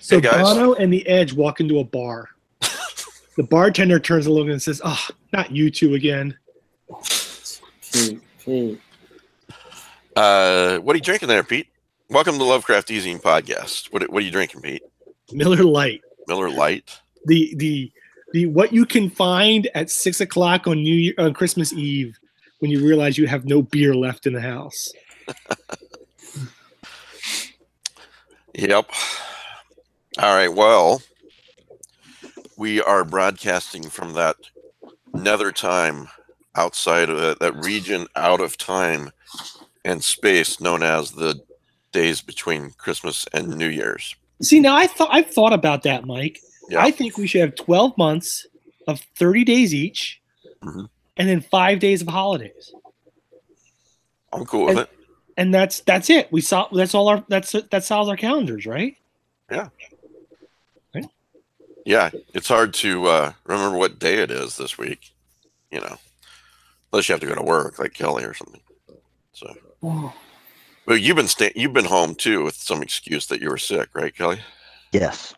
So Hey, guys. Bono and the Edge walk into a bar. The bartender turns to Logan and says, "Oh, not you two again." Pete. What are you drinking there, Pete? Welcome to the Lovecraft eZine podcast. What are you drinking, Pete? Miller Lite. Miller Lite. The what you can find at 6 o'clock on Christmas Eve when you realize you have no beer left in the house. Yep. All right. Well, we are broadcasting from that nether time outside of that region out of time and space known as the days between Christmas and New Year's. See, now I've thought about that, Mike. Yeah. I think we should have 12 months of 30 days each, Mm-hmm. and then 5 days of holidays. I'm cool with it. And that's it. That solves our calendars, right? Yeah. Right? Yeah. It's hard to remember what day it is this week, unless you have to go to work like Kelly or something. So, well, you've been home too with some excuse that you were sick, right, Kelly? Yes.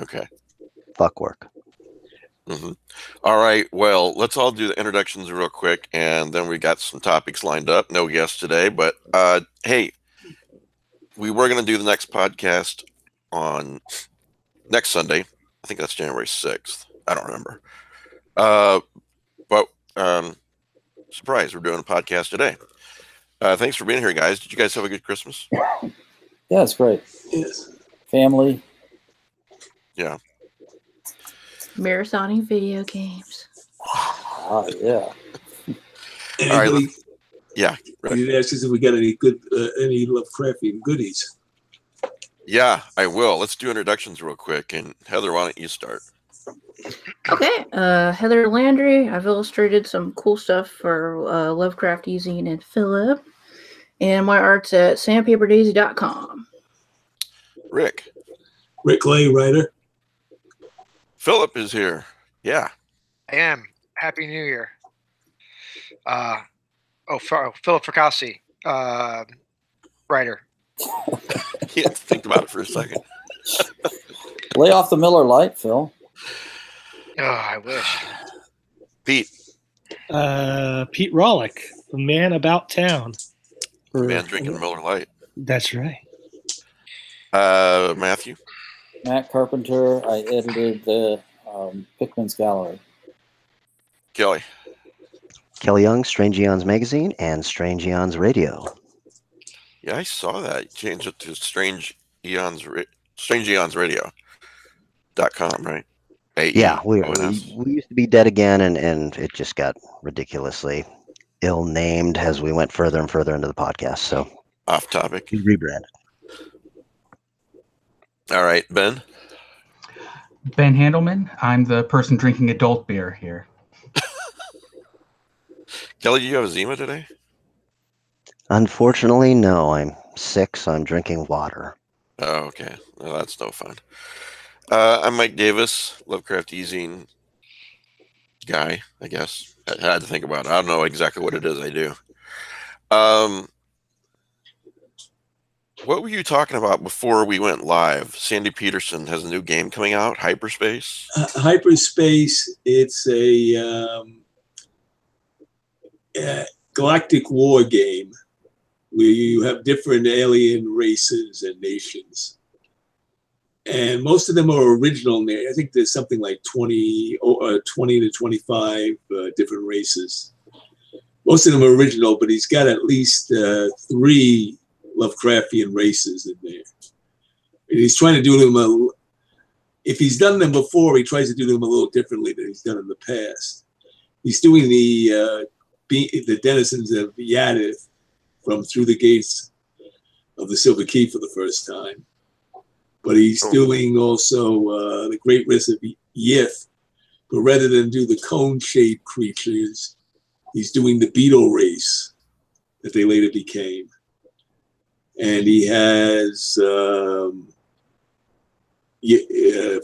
Okay. Fuck work. Mm-hmm. All right. Well, let's all do the introductions real quick, and then we got some topics lined up. No guests today, but hey, we were going to do the next podcast on next Sunday. I think that's January 6th. I don't remember. But surprise, we're doing a podcast today. Thanks for being here, guys. Did you guys have a good Christmas? Yeah, it's great. Yes. Family. Yeah. Marathoning video games. Yeah. All right. Yeah. Right. You asked us if we got any Lovecraftian goodies. Yeah, I will. Let's do introductions real quick. And Heather, why don't you start? Okay. Heather Landry. I've illustrated some cool stuff for Lovecraft eZine and Philip. And my art's at sandpaperdaisy.com. Rick Lay, writer. Philip is here. Yeah. I am. Happy New Year. Philip Fracassi, writer. You have to think about it for a second. Lay off the Miller Lite, Phil. Oh, I wish. Pete. Pete Rawlick, the man about town. Man drinking Miller Lite. That's right. Matthew. Matt Carpenter. I edited the Pickman's Gallery. Kelly. Kelly Young, Strange Eons Magazine and Strange Eons Radio. Yeah, I saw that. You changed it to Strange Eons Radio.com, right? Yeah, we used to be Dead Again, and it just got ridiculously ill-named as we went further and further into the podcast. So off topic. We rebranded. All right, Ben. Ben Handelman. I'm the person drinking adult beer here. Kelly, do you have a Zima today? Unfortunately, no. I'm sick, so I'm drinking water. Oh, okay. Well, that's no fun. I'm Mike Davis, Lovecraft eZine guy, I guess. I had to think about it. I don't know exactly what it is I do. What were you talking about before we went live? Sandy Peterson has a new game coming out, Hyperspace. Hyperspace. It's a galactic war game where you have different alien races and nations, and most of them are original. I think there's something like 20 to 25 different races. Most of them are original, but he's got at least 3 Lovecraftian races in there. And he's trying to do them, if he's done them before, he tries to do them a little differently than he's done in the past. He's doing the denizens of Yadith from Through the Gates of the Silver Key for the first time. But he's doing also the Great Risk of Yith, but rather than do the cone-shaped creatures, he's doing the beetle race that they later became. And he has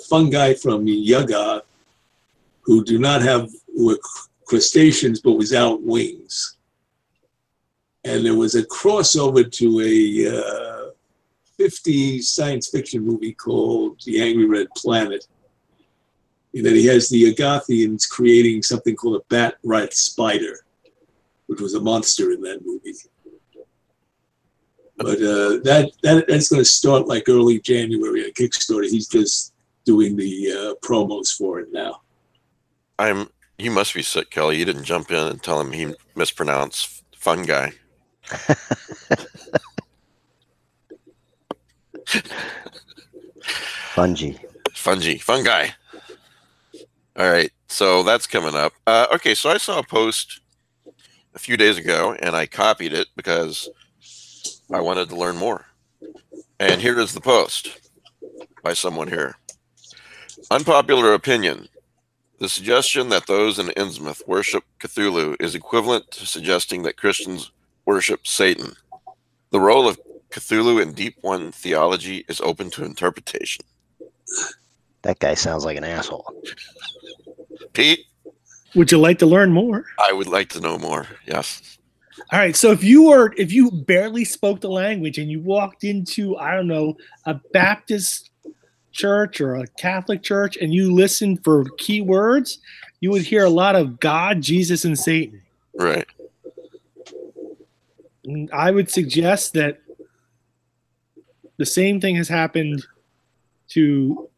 fungi from Yaga who were crustaceans but without wings. And there was a crossover to a 50s science fiction movie called The Angry Red Planet. And then he has the Agathians creating something called a bat rat spider, which was a monster in that movie. But that's going to start like early January on Kickstarter. He's just doing the promos for it now. You must be sick, Kelly. You didn't jump in and tell him he mispronounced fun guy. Fungi. All right, so that's coming up. Okay, so I saw a post a few days ago, and I copied it because I wanted to learn more. And here is the post by someone here. Unpopular opinion. The suggestion that those in Innsmouth worship Cthulhu is equivalent to suggesting that Christians worship Satan. The role of Cthulhu in Deep One theology is open to interpretation. That guy sounds like an asshole. Pete? Would you like to learn more? I would like to know more, yes. All right, so if you barely spoke the language and you walked into, I don't know, a Baptist church or a Catholic church and you listened for keywords, you would hear a lot of God, Jesus, and Satan. Right. And I would suggest that the same thing has happened to,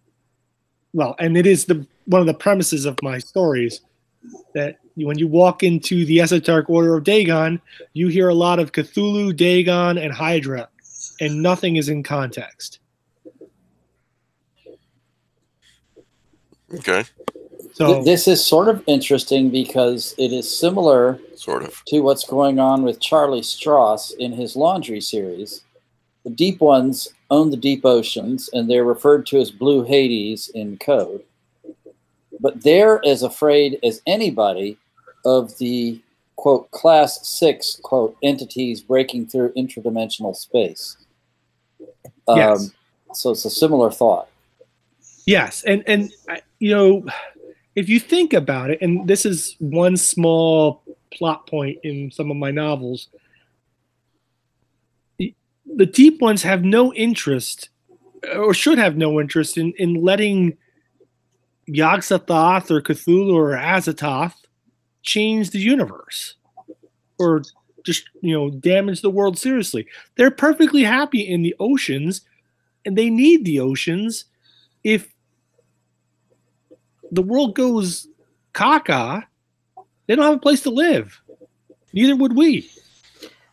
well, and it is one of the premises of my stories, that when you walk into the Esoteric Order of Dagon, you hear a lot of Cthulhu, Dagon, and Hydra, and nothing is in context. Okay. So this is sort of interesting because it is similar to what's going on with Charlie Strauss in his Laundry series. The Deep Ones own the deep oceans, and they're referred to as Blue Hades in code. But they're as afraid as anybody of the, quote, class 6, quote, entities breaking through interdimensional space. Yes. So it's a similar thought. Yes. And you know, if you think about it, and this is one small plot point in some of my novels, the Deep Ones have no interest, or should have no interest, in letting Yog-Sothoth or Cthulhu or Azathoth change the universe or just, damage the world seriously. They're perfectly happy in the oceans, and they need the oceans. If the world goes caca, they don't have a place to live. Neither would we.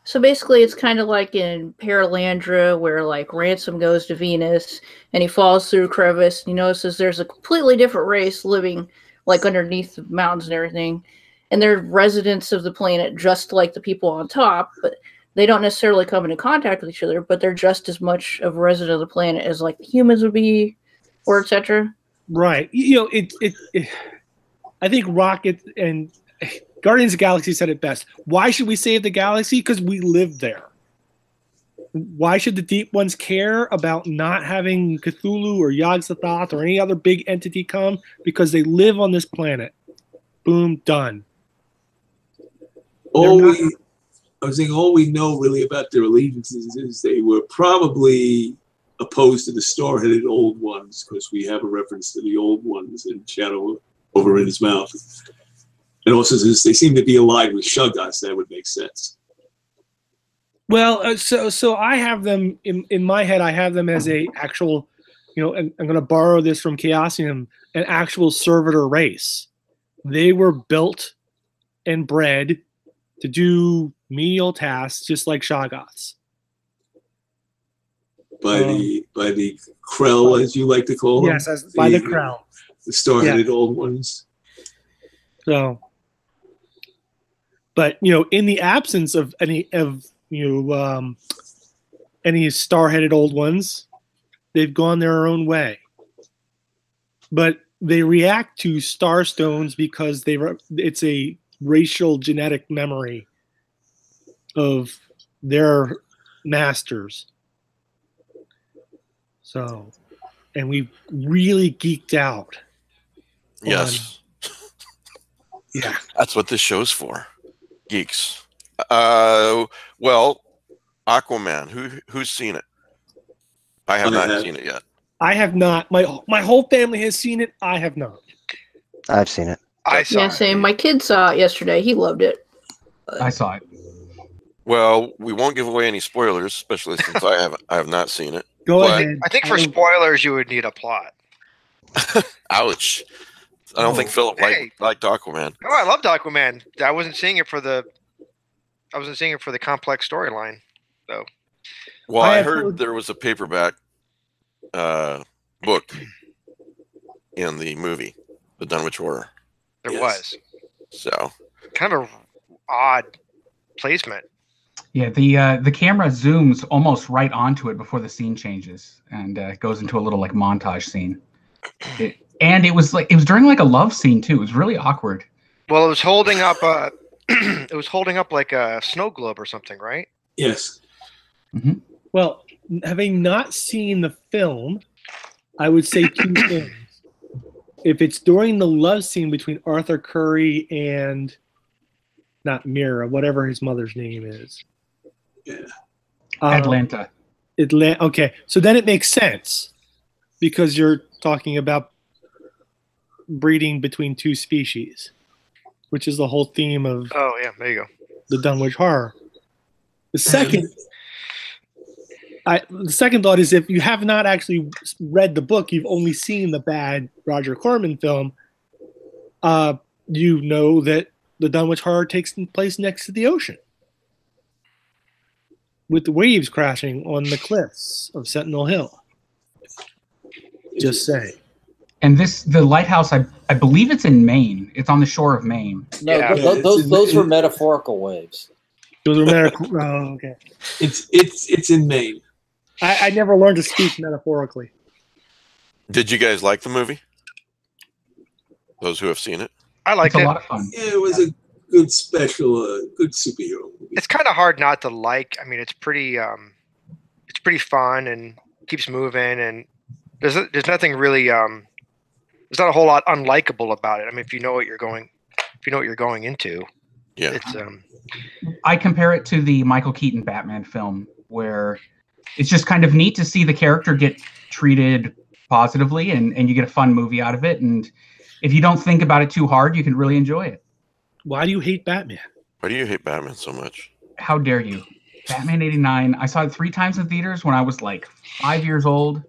So basically, it's kind of like in Paralandra, where like Ransom goes to Venus and he falls through a crevice and he notices there's a completely different race living like underneath the mountains and everything. And they're residents of the planet just like the people on top, but they don't necessarily come into contact with each other, but they're just as much of a resident of the planet as like the humans would be, or etc. Right. I think Rocket and Guardians of the Galaxy said it best. Why should we save the galaxy? Because we live there. Why should the Deep Ones care about not having Cthulhu or Yog-Sothoth or any other big entity come? Because they live on this planet. Boom, done. All we know really about their allegiances is they were probably opposed to the Star-Headed Old Ones, because we have a reference to the Old Ones in Shadow over in his mouth. And also, since they seem to be allied with Shoggoths, that would make sense. Well, so I have them in my head. I have them as a actual, and I'm going to borrow this from Chaosium, an actual servitor race. They were built and bred to do menial tasks, just like Shoggoths. By the Krell, as you like to call them. Yes, by the Krell. The Star-Headed Old Ones. So, but in the absence of any Star-Headed Old Ones, they've gone their own way. But they react to Starstones because it's a racial genetic memory of their masters. So, and we really geeked out. Yes. Yeah. That's what this show's for. Geeks. Well, Aquaman. Who's seen it? I have not seen it yet. I have not. My whole family has seen it. I have not. I've seen it. I saw it. Same. My kid saw it yesterday. He loved it. I saw it. Well, we won't give away any spoilers, especially since I have not seen it. Go ahead. I think for spoilers, you would need a plot. Ouch. I don't think Philip liked Aquaman. Oh, I loved Aquaman. I wasn't seeing it for the complex storyline, though. Well, I heard there was a paperback book in the movie, The Dunwich Horror. There was. So kind of a odd placement. Yeah, the camera zooms almost right onto it before the scene changes, and goes into a little like montage scene. It was during like a love scene too. It was really awkward. Well, it was holding up like a snow globe or something, right? Yes. Mm-hmm. Well, having not seen the film, I would say two things. If it's during the love scene between Arthur Curry and not Mira, whatever his mother's name is. Yeah. Atlanta. Okay, so then it makes sense because you're talking about breeding between two species, which is the whole theme of Oh yeah, there you go. The Dunwich Horror. The second thought is if you have not actually read the book, you've only seen the bad Roger Corman film, you know that the Dunwich Horror takes place next to the ocean with the waves crashing on the cliffs of Sentinel Hill. Just saying. And the lighthouse, I believe it's in Maine. It's on the shore of Maine. No, those were metaphorical waves. Those were metaphorical. Oh, okay. It's in Maine. I never learned to speak metaphorically. Did you guys like the movie? Those who have seen it? I liked It's it. a lot of fun. Yeah, it was a good special, good superhero movie. It's kind of hard not to like. I mean, it's pretty fun and keeps moving, and there's nothing really there's not a whole lot unlikable about it. I mean, if you know what you're going into, yeah. It's I compare it to the Michael Keaton Batman film, where it's just kind of neat to see the character get treated positively, and you get a fun movie out of it. And if you don't think about it too hard, you can really enjoy it. Why do you hate Batman? Why do you hate Batman so much? How dare you? Batman '89. I saw it 3 times in theaters when I was like 5 years old.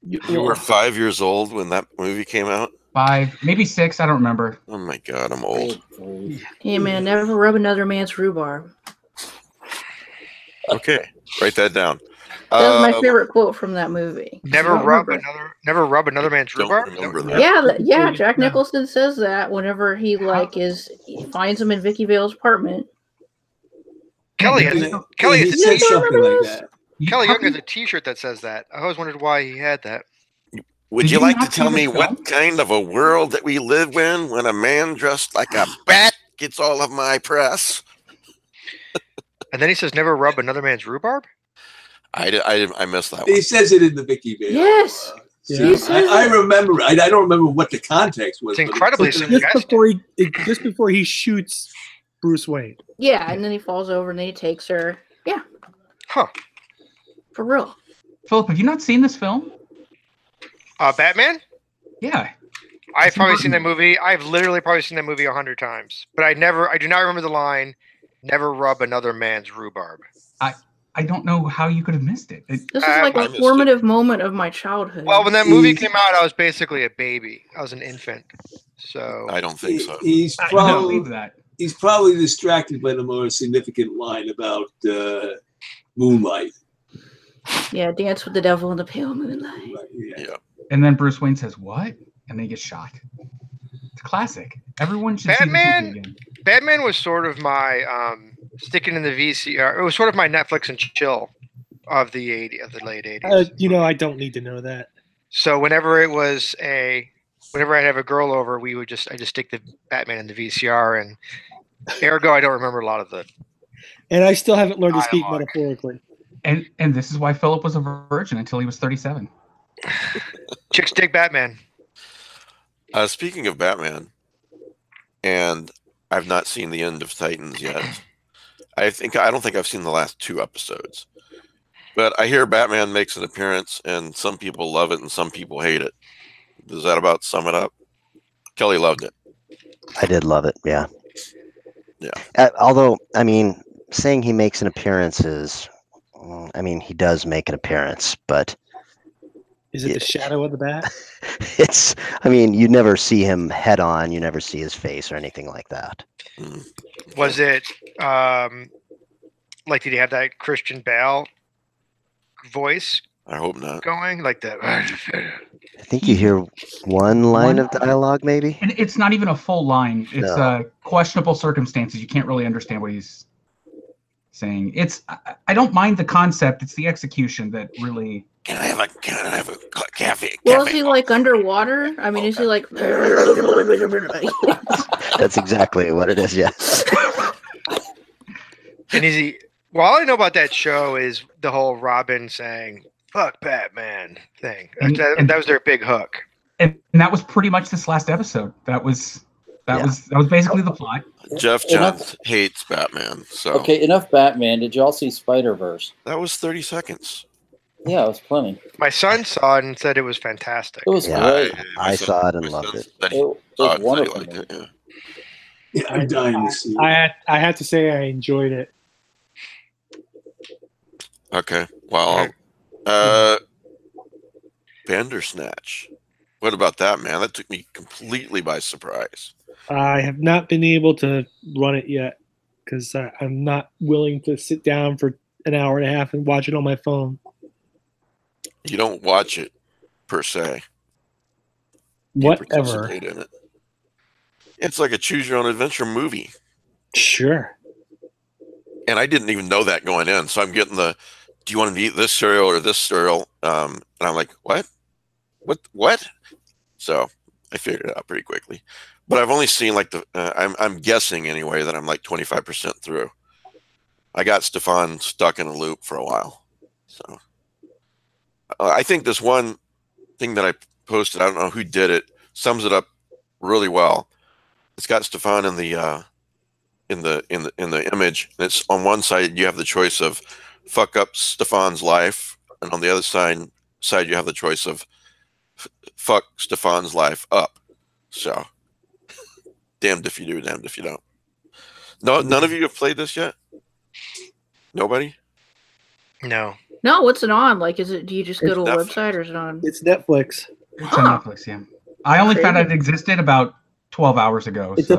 You were 5 years old when that movie came out? 5, maybe 6. I don't remember. Oh my God, I'm old. Hey man, never rub another man's rhubarb. Okay, write that down. That was my favorite quote from that movie. Never rub another man's rhubarb. Yeah. Jack Nicholson says that whenever he finds him in Vicky Vale's apartment. Kelly said said something like that. Kelly Young has a T-shirt that says that. I always wondered why he had that. Would you like to tell me what kind of a world that we live in when a man dressed like a bat gets all of my press? And then he says, "Never rub another man's rhubarb." I missed that one. He says it in the Vicky Vale. Yes. I remember. I don't remember what the context was. It's incredibly suggestive. Just before he shoots Bruce Wayne. Yeah, and then he falls over and then he takes her. Yeah. Huh. For real. Philip, have you not seen this film? Batman? Yeah. I've probably seen that movie. I've literally probably seen that movie 100 times. But I do not remember the line, "Never rub another man's rhubarb." I don't know how you could have missed it. This is like a formative moment of my childhood. Well, when that movie came out, I was basically a baby. I was an infant. So I don't think so. He's I don't believe probably that. he's probably distracted by the more significant line about moonlight. Yeah, Dance with the Devil in the Pale Moonlight. Yeah. And then Bruce Wayne says, "What?" And then he gets shot. It's a classic. Everyone should see this movie again. Batman was sort of my sticking in the VCR. It was sort of my Netflix and chill of the late 80s. I don't need to know that. So whenever I'd have a girl over, I just stick the Batman in the VCR, and ergo I don't remember a lot of the. And I still haven't learned to speak dialogue. metaphorically. And this is why Philip was a virgin until he was 37. Chicks dig Batman. Speaking of Batman, and I've not seen the end of Titans yet. I don't think I've seen the last 2 episodes. But I hear Batman makes an appearance, and some people love it and some people hate it. Does that about sum it up? Kelly loved it. I did love it. Yeah. Yeah. Although, I mean, saying he makes an appearance is, I mean, he does make an appearance, but is it the shadow of the bat? It's, I mean, you never see him head on. You never see his face or anything like that. Was it like, did he have that Christian Bale voice? I hope not. Going like that. I think you hear one line of dialogue, maybe. And it's not even a full line. It's questionable circumstances. You can't really understand what he's saying. I don't mind the concept. It's the execution that really. Can I have a cafe? Well, is he like underwater? I mean, is he like? That's exactly what it is. Yes. And is he? Well, all I know about that show is the whole Robin saying "fuck Batman" thing. And that was their big hook. And that was pretty much this last episode. That was basically the plot. Jeff Johns hates Batman. So okay, enough Batman. Did y'all see Spider-Verse? That was 30 seconds. Yeah, it was plenty. My son saw it and said it was fantastic. It was great. I saw it and loved it. It was wonderful. Yeah, I'm dying to see it. I had to say I enjoyed it. Okay. Well, Bandersnatch. What about that, man? That took me completely by surprise. I have not been able to run it yet because I'm not willing to sit down for an hour and a half and watch it on my phone. You don't watch it per se. Whatever. In it. It's like a choose your own adventure movie. Sure. And I didn't even know that going in. So I'm getting do you want to eat this cereal or this cereal? And I'm like, what? What? So I figured it out pretty quickly. But I've only seen like I'm guessing anyway that I'm like 25% through. I got Stefan stuck in a loop for a while. So I think this one thing that I posted, I don't know who did it, sums it up really well. It's got Stefan in the image. And it's on one side you have the choice of fuck up Stefan's life, and on the other side you have the choice of fuck Stefan's life up. So damned if you do, damned if you don't. No, none of you have played this yet? Nobody? No. No, what's it on? Like, do you just go to a Netflix. website or is it on? It's Netflix. It's on Netflix, yeah. I only found out it existed about 12 hours ago. It's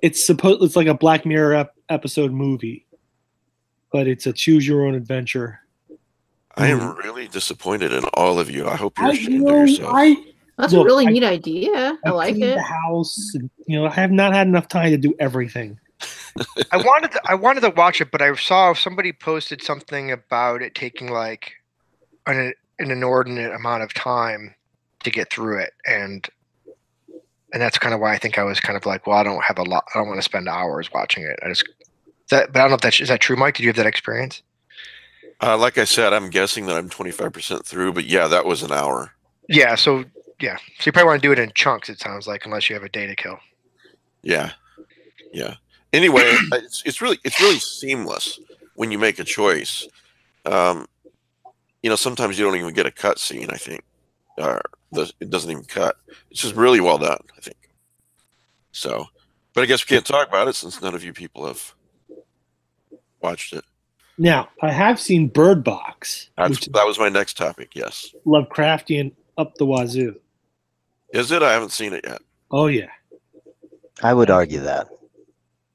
it's like a Black Mirror episode movie, but it's a choose your own adventure. I am really disappointed in all of you. I hope you're ashamed of yourself. That's a really neat idea. I like it. The house, and, I have not had enough time to do everything. I wanted to watch it, but I saw somebody posted something about it taking like an inordinate amount of time to get through it, and that's kind of why I think I was kind of like, well, I don't want to spend hours watching it. But I don't know if is that true, Mike? Did you have that experience? Like I said, I'm guessing that I'm 25% through, but yeah, that was an hour. Yeah, so you probably want to do it in chunks. It sounds like, unless you have a day to kill. Yeah. Anyway, it's really seamless when you make a choice. Sometimes you don't even get a cut scene. I think it doesn't even cut. It's just really well done, I think. So, but I guess we can't talk about it since none of you people have watched it. Now, I have seen Bird Box. That was my next topic. Yes, Lovecraftian up the wazoo. Is it? I haven't seen it yet. Oh yeah. I would argue that.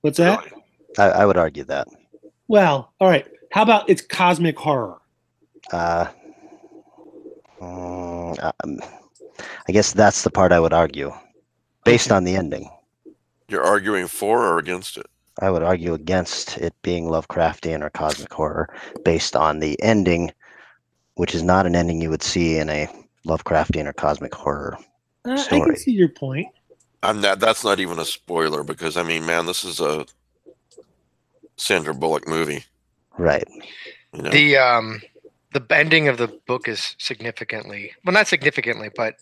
What's that? Really? I would argue that. Well, all right. How about it's cosmic horror? I guess that's the part I would argue, based on the ending. You're arguing for or against it? I would argue against it being Lovecraftian or cosmic horror, based on the ending, which is not an ending you would see in a Lovecraftian or cosmic horror story. I can see your point. That's not even a spoiler because, I mean, man, this is a Sandra Bullock movie. Right. The ending of the book is significantly, well, not significantly, but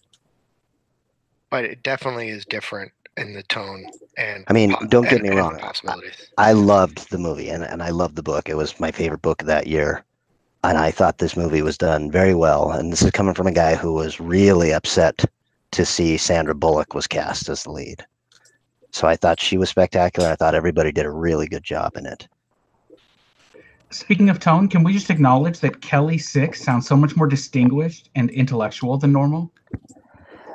it definitely is different in the tone. And I mean, don't get me wrong. Possibilities. I loved the movie and I loved the book. It was my favorite book of that year. And I thought this movie was done very well. And this is coming from a guy who was really upset to see Sandra Bullock was cast as the lead. So I thought she was spectacular. I thought everybody did a really good job in it. Speaking of tone, can we just acknowledge that Kelly Six sounds so much more distinguished and intellectual than normal?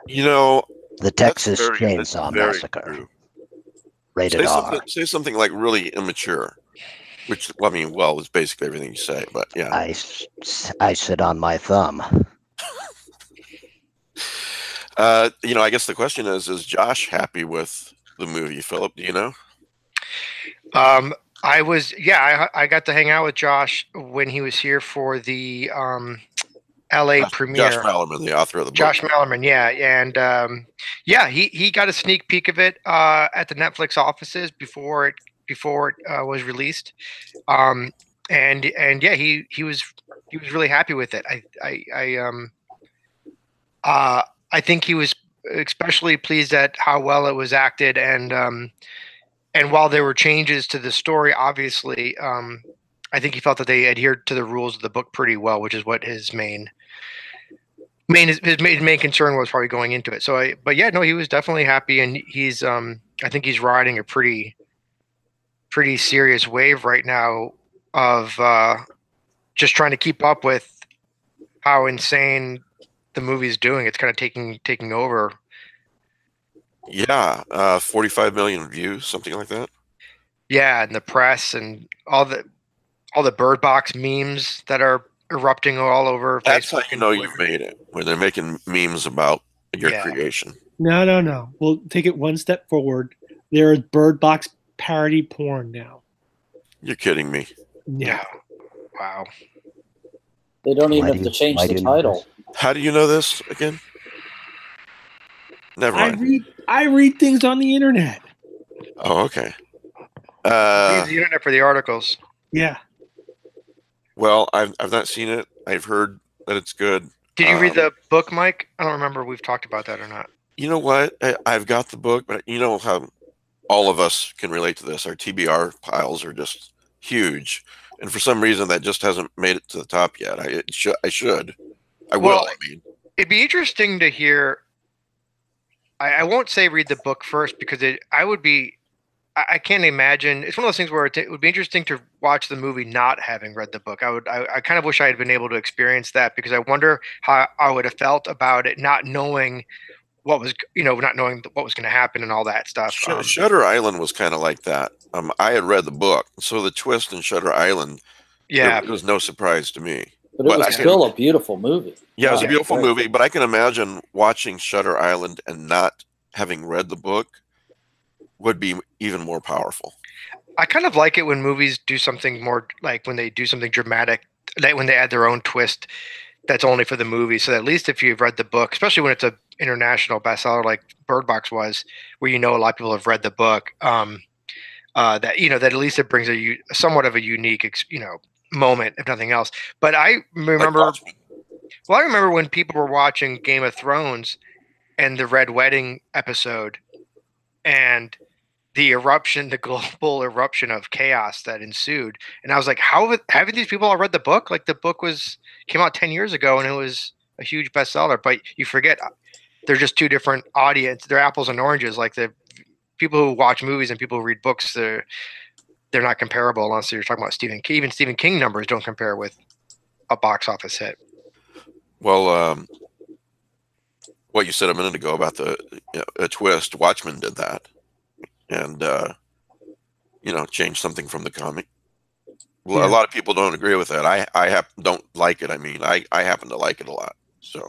You know, the Texas Chainsaw Massacre. True. Rated R. Say something like really immature, which, I mean, well, it's basically everything you say, but yeah. I sit on my thumb. You know, I guess the question is Josh happy with the movie? Philip, do you know? I was, I got to hang out with Josh when he was here for the LA premiere. Josh Mallerman, the author of the book. Josh Mallerman, yeah. And he got a sneak peek of it at the Netflix offices before it was released. And yeah, he was really happy with it. I think he was especially pleased at how well it was acted, and while there were changes to the story, obviously, I think he felt that they adhered to the rules of the book pretty well, which is what his main concern was probably going into it. So but yeah, no, he was definitely happy, and he's I think he's riding a pretty serious wave right now of just trying to keep up with how insane the movie's doing. It's kind of taking over. Yeah, 45 million views, something like that. Yeah, and the press and all the Bird Box memes that are erupting all over. That's Facebook how you know you've made it, when they're making memes about your creation. No. We'll take it one step forward. There is Bird Box parody porn now. You're kidding me. Yeah. Wow. They don't even have to change the title. How do you know this again? Never mind. I read things on the internet. Oh, okay. Use the internet for the articles. Yeah. Well, I've not seen it. I've heard that it's good. Did you read the book, Mike? I don't remember if we've talked about that or not. You know what? I've got the book, but you know how all of us can relate to this. Our TBR piles are just huge, and for some reason that just hasn't made it to the top yet. I should. I will. I mean, it'd be interesting to hear. I won't say read the book first, because I can't imagine. It's one of those things where it would be interesting to watch the movie not having read the book. I kind of wish I had been able to experience that, because I wonder how I would have felt about it, not knowing what was going to happen and all that stuff. Shutter Island was kind of like that. I had read the book, so the twist in Shutter Island, it was no surprise to me. But it was still a beautiful movie. Yeah, it was a beautiful movie, but I can imagine watching Shutter Island and not having read the book would be even more powerful. I kind of like it when movies do something more, like when they do something dramatic, like when they add their own twist that's only for the movie. So at least if you've read the book, especially when it's an international bestseller like Bird Box was, where a lot of people have read the book, that at least it brings a somewhat of a unique moment, if nothing else. But I remember, I remember when people were watching Game of Thrones and the Red Wedding episode, and the global eruption of chaos that ensued, and I was like, haven't these people all read the book? Like, the book came out 10 years ago, and it was a huge bestseller. But you forget, they're just two different audience. They're apples and oranges. Like, the people who watch movies and people who read books, they're not comparable, unless you're talking about Stephen King. Even Stephen King numbers don't compare with a box office hit. Well, what you said a minute ago about a twist, Watchmen did that, and changed something from the comic. Well, a lot of people don't agree with that. I don't like it. I mean, I happen to like it a lot. So,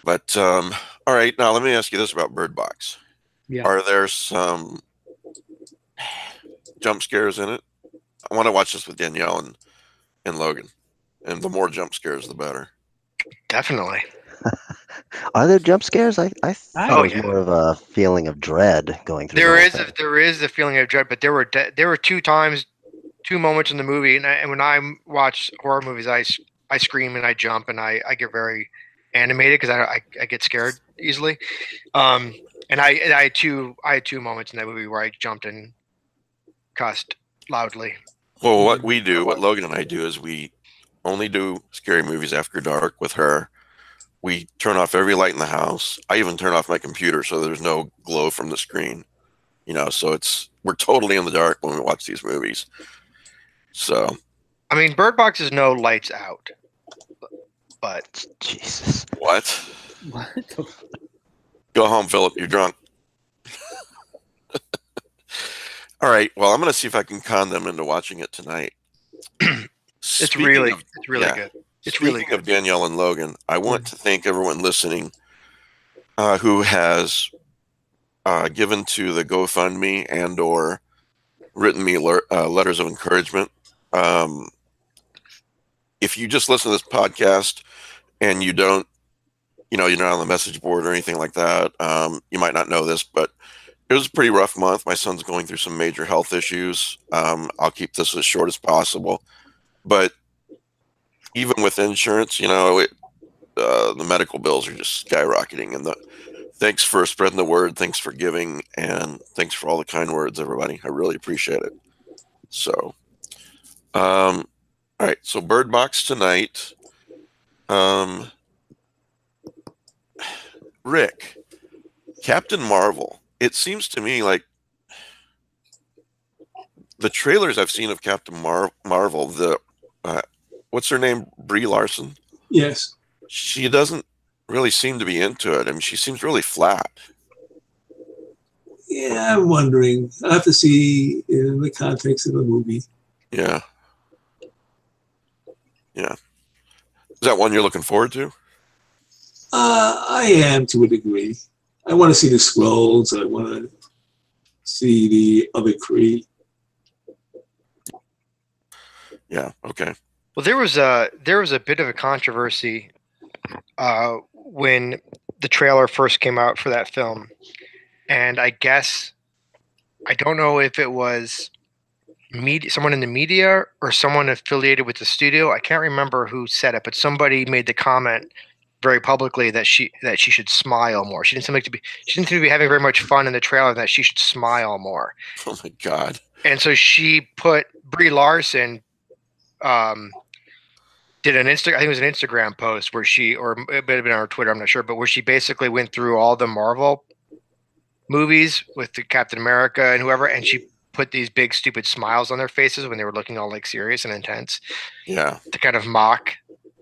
but all right, now let me ask you this about Bird Box. Yeah. Are there some jump scares in it? I want to watch this with Danielle and Logan, and the more jump scares, the better. Definitely. Are there jump scares? I thought it was more of a feeling of dread going through. There is a feeling of dread, but there were two moments in the movie, and when I watch horror movies, I scream and I jump and I get very animated, because I get scared easily. And I had two moments in that movie where I jumped and cussed loudly. Well, what we do, what Logan and I do, is we only do scary movies after dark with her. We turn off every light in the house. I even turn off my computer so there's no glow from the screen. You know, so we're totally in the dark when we watch these movies. So, I mean, Bird Box is no lights out, but Jesus. What? What? Go home, Philip. You're drunk. All right. Well, I'm going to see if I can con them into watching it tonight. It's really good. It's really Speaking good. of Danielle and Logan, I want to thank everyone listening who has given to the GoFundMe and/or written me letters of encouragement. If you just listen to this podcast and you're not on the message board or anything like that, you might not know this, but it was a pretty rough month. My son's going through some major health issues. I'll keep this as short as possible, but even with insurance, the medical bills are just skyrocketing. And thanks for spreading the word. Thanks for giving. And thanks for all the kind words, everybody. I really appreciate it. So, all right. So Bird Box tonight. Rick, Captain Marvel. It seems to me like the trailers I've seen of Captain Marvel, what's her name? Brie Larson? Yes. She doesn't really seem to be into it. I mean, she seems really flat. Yeah, I'm wondering. I'll have to see in the context of the movie. Yeah. Yeah. Is that one you're looking forward to? I am to a degree. I want to see the Skrulls. I want to see the other Kree. Yeah. Okay. Well, there was a bit of a controversy when the trailer first came out for that film, and I don't know if it was someone in the media or someone affiliated with the studio. I can't remember who said it, but somebody made the comment very publicly that she should smile more. She didn't seem to be having very much fun in the trailer. That she should smile more. Oh my God! And so she put Brie Larson. Did I think it was an Instagram post where or it might have been on her Twitter, I'm not sure, but where she basically went through all the Marvel movies with the Captain America and whoever, and she put these big stupid smiles on their faces when they were looking all like serious and intense. Yeah. To kind of mock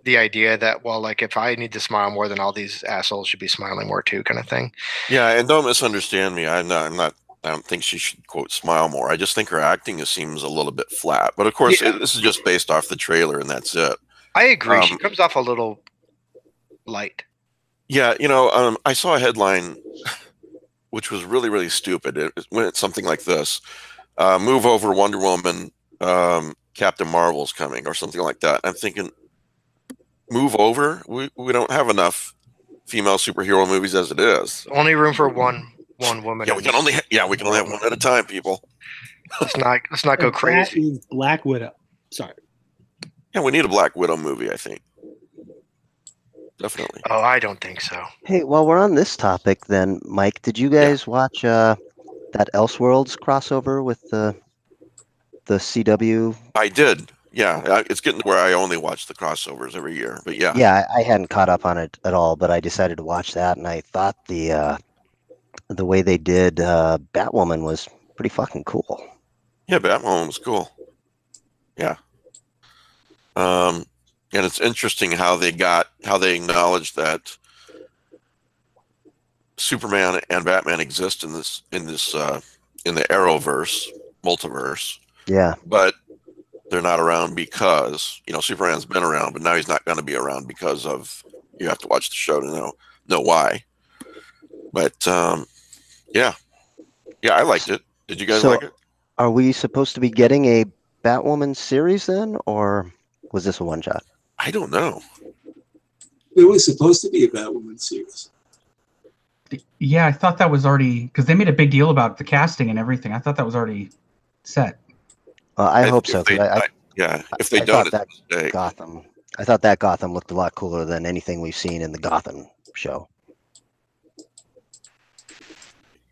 the idea that, well, like if I need to smile more, then all these assholes should be smiling more too, kind of thing. Yeah, and don't misunderstand me. I don't think she should quote smile more. I just think her acting seems a little bit flat. But of course, this is just based off the trailer, and that's it. I agree. She comes off a little light. Yeah, I saw a headline which was really, really stupid. It went something like this: "Move over, Wonder Woman, Captain Marvel's coming," or something like that. I'm thinking, move over? We don't have enough female superhero movies as it is. Only room for one woman. Yeah, we can only have one at a time, people. Let's not go crazy. Black Widow. Sorry. Yeah, we need a Black Widow movie, I think. Definitely. Oh, I don't think so. Hey, while we're on this topic, then, Mike, did you guys watch that Elseworlds crossover with the CW? I did. Yeah, it's getting to where I only watch the crossovers every year. But yeah. Yeah, I hadn't caught up on it at all, but I decided to watch that, and I thought the way they did Batwoman was pretty fucking cool. Yeah, Batwoman was cool. Yeah. And it's interesting how they acknowledged that Superman and Batman exist in the Arrowverse multiverse. Yeah. But they're not around because Superman's been around, but now he's not going to be around because of, you have to watch the show to know why. But yeah, I liked it. Did you guys like it? Are we supposed to be getting a Batwoman series then, or was this a one shot? I don't know. There was supposed to be a Batwoman series. Yeah, I thought that was already, because they made a big deal about the casting and everything. I thought that was already set. I hope so. If they don't, it's a mistake. Gotham. I thought that Gotham looked a lot cooler than anything we've seen in the Gotham show.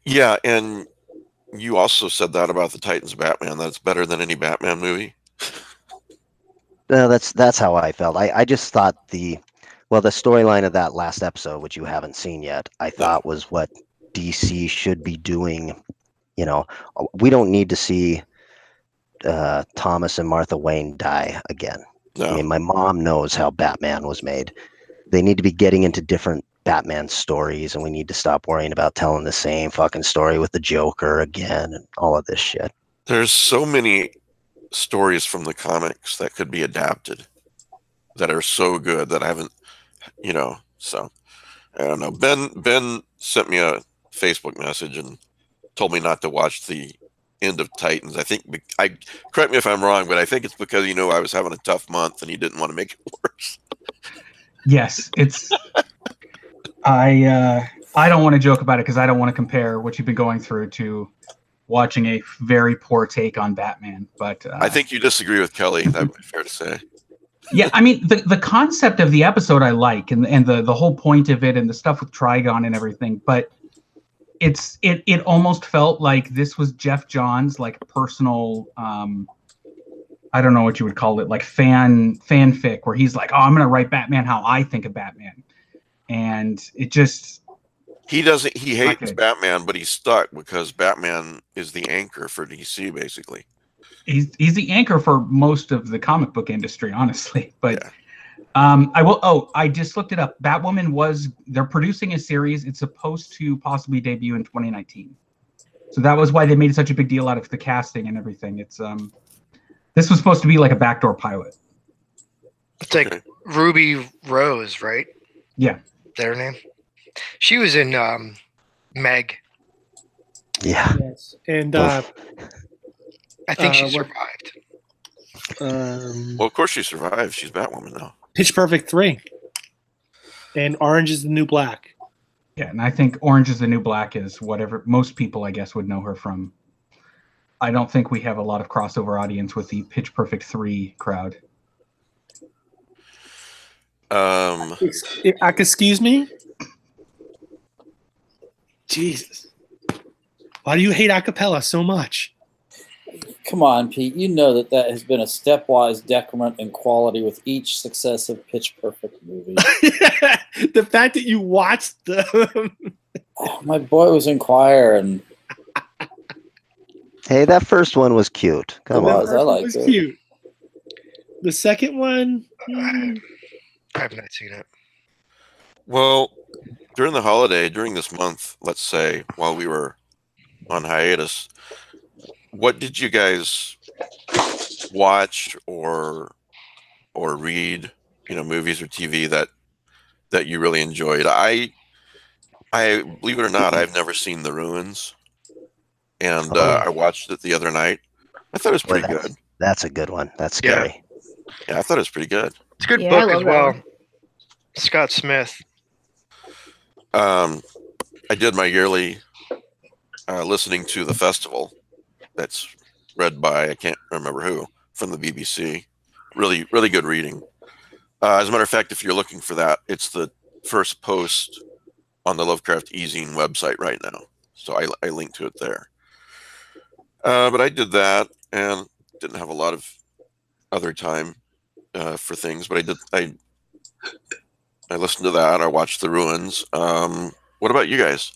Yeah, and you also said that about the Titans Batman. That's better than any Batman movie. No, that's how I felt. I just thought the storyline of that last episode, which you haven't seen yet, I thought was what DC should be doing. You know, we don't need to see Thomas and Martha Wayne die again. No. I mean, my mom knows how Batman was made. They need to be getting into different Batman stories, and we need to stop worrying about telling the same fucking story with the Joker again and all of this shit. There's so many stories from the comics that could be adapted that are so good that I haven't, so I don't know. Ben sent me a Facebook message and told me not to watch the end of Titans. I think correct me if I'm wrong, but I think it's because I was having a tough month and he didn't want to make it worse. Yes, it's. I don't want to joke about it because I don't want to compare what you've been going through to watching a very poor take on Batman. But I think you disagree with Kelly. That would be fair to say. Yeah, I mean the concept of the episode I like, and the whole point of it, and the stuff with Trigon and everything. But it almost felt like this was Jeff Johns' like personal. I don't know what you would call it, like fanfic, where he's like, oh, I'm going to write Batman how I think of Batman. And it just... He hates Batman, but he's stuck because Batman is the anchor for DC, basically. He's the anchor for most of the comic book industry, honestly. But yeah. I just looked it up. Batwoman they're producing a series. It's supposed to possibly debut in 2019. So that was why they made such a big deal out of the casting and everything. It's... This was supposed to be like a backdoor pilot. It's like Ruby Rose, right? Yeah. Is that her name? She was in Meg. Yeah. Yes. And I think she survived. Well, of course she survived. She's Batwoman now. Pitch Perfect 3. And Orange is the New Black. Yeah, and I think Orange is the New Black is whatever most people, I guess, would know her from. I don't think we have a lot of crossover audience with the Pitch Perfect 3 crowd. Excuse me? Jesus. Why do you hate acapella so much? Come on, Pete. You know that has been a stepwise decrement in quality with each successive Pitch Perfect movie. The fact that you watched them. My boy was in choir and... Hey, that first one was cute. Come on. I liked it. Cute. The second one... I have not seen it. Well, during this month, let's say, while we were on hiatus, what did you guys watch or read, movies or TV that you really enjoyed? I believe it or not, I've never seen The Ruins. And I watched it the other night. I thought it was pretty good. That's a good one. That's scary. Yeah, I thought it was pretty good. It's a good book as well. Scott Smith. I did my yearly listening to the festival. That's read by, I can't remember who, from the BBC. Really, really good reading. As a matter of fact, if you're looking for that, it's the first post on the Lovecraft eZine website right now. So I linked to it there. But I did that and didn't have a lot of other time for things. But I listened to that. I watched The Ruins. What about you guys?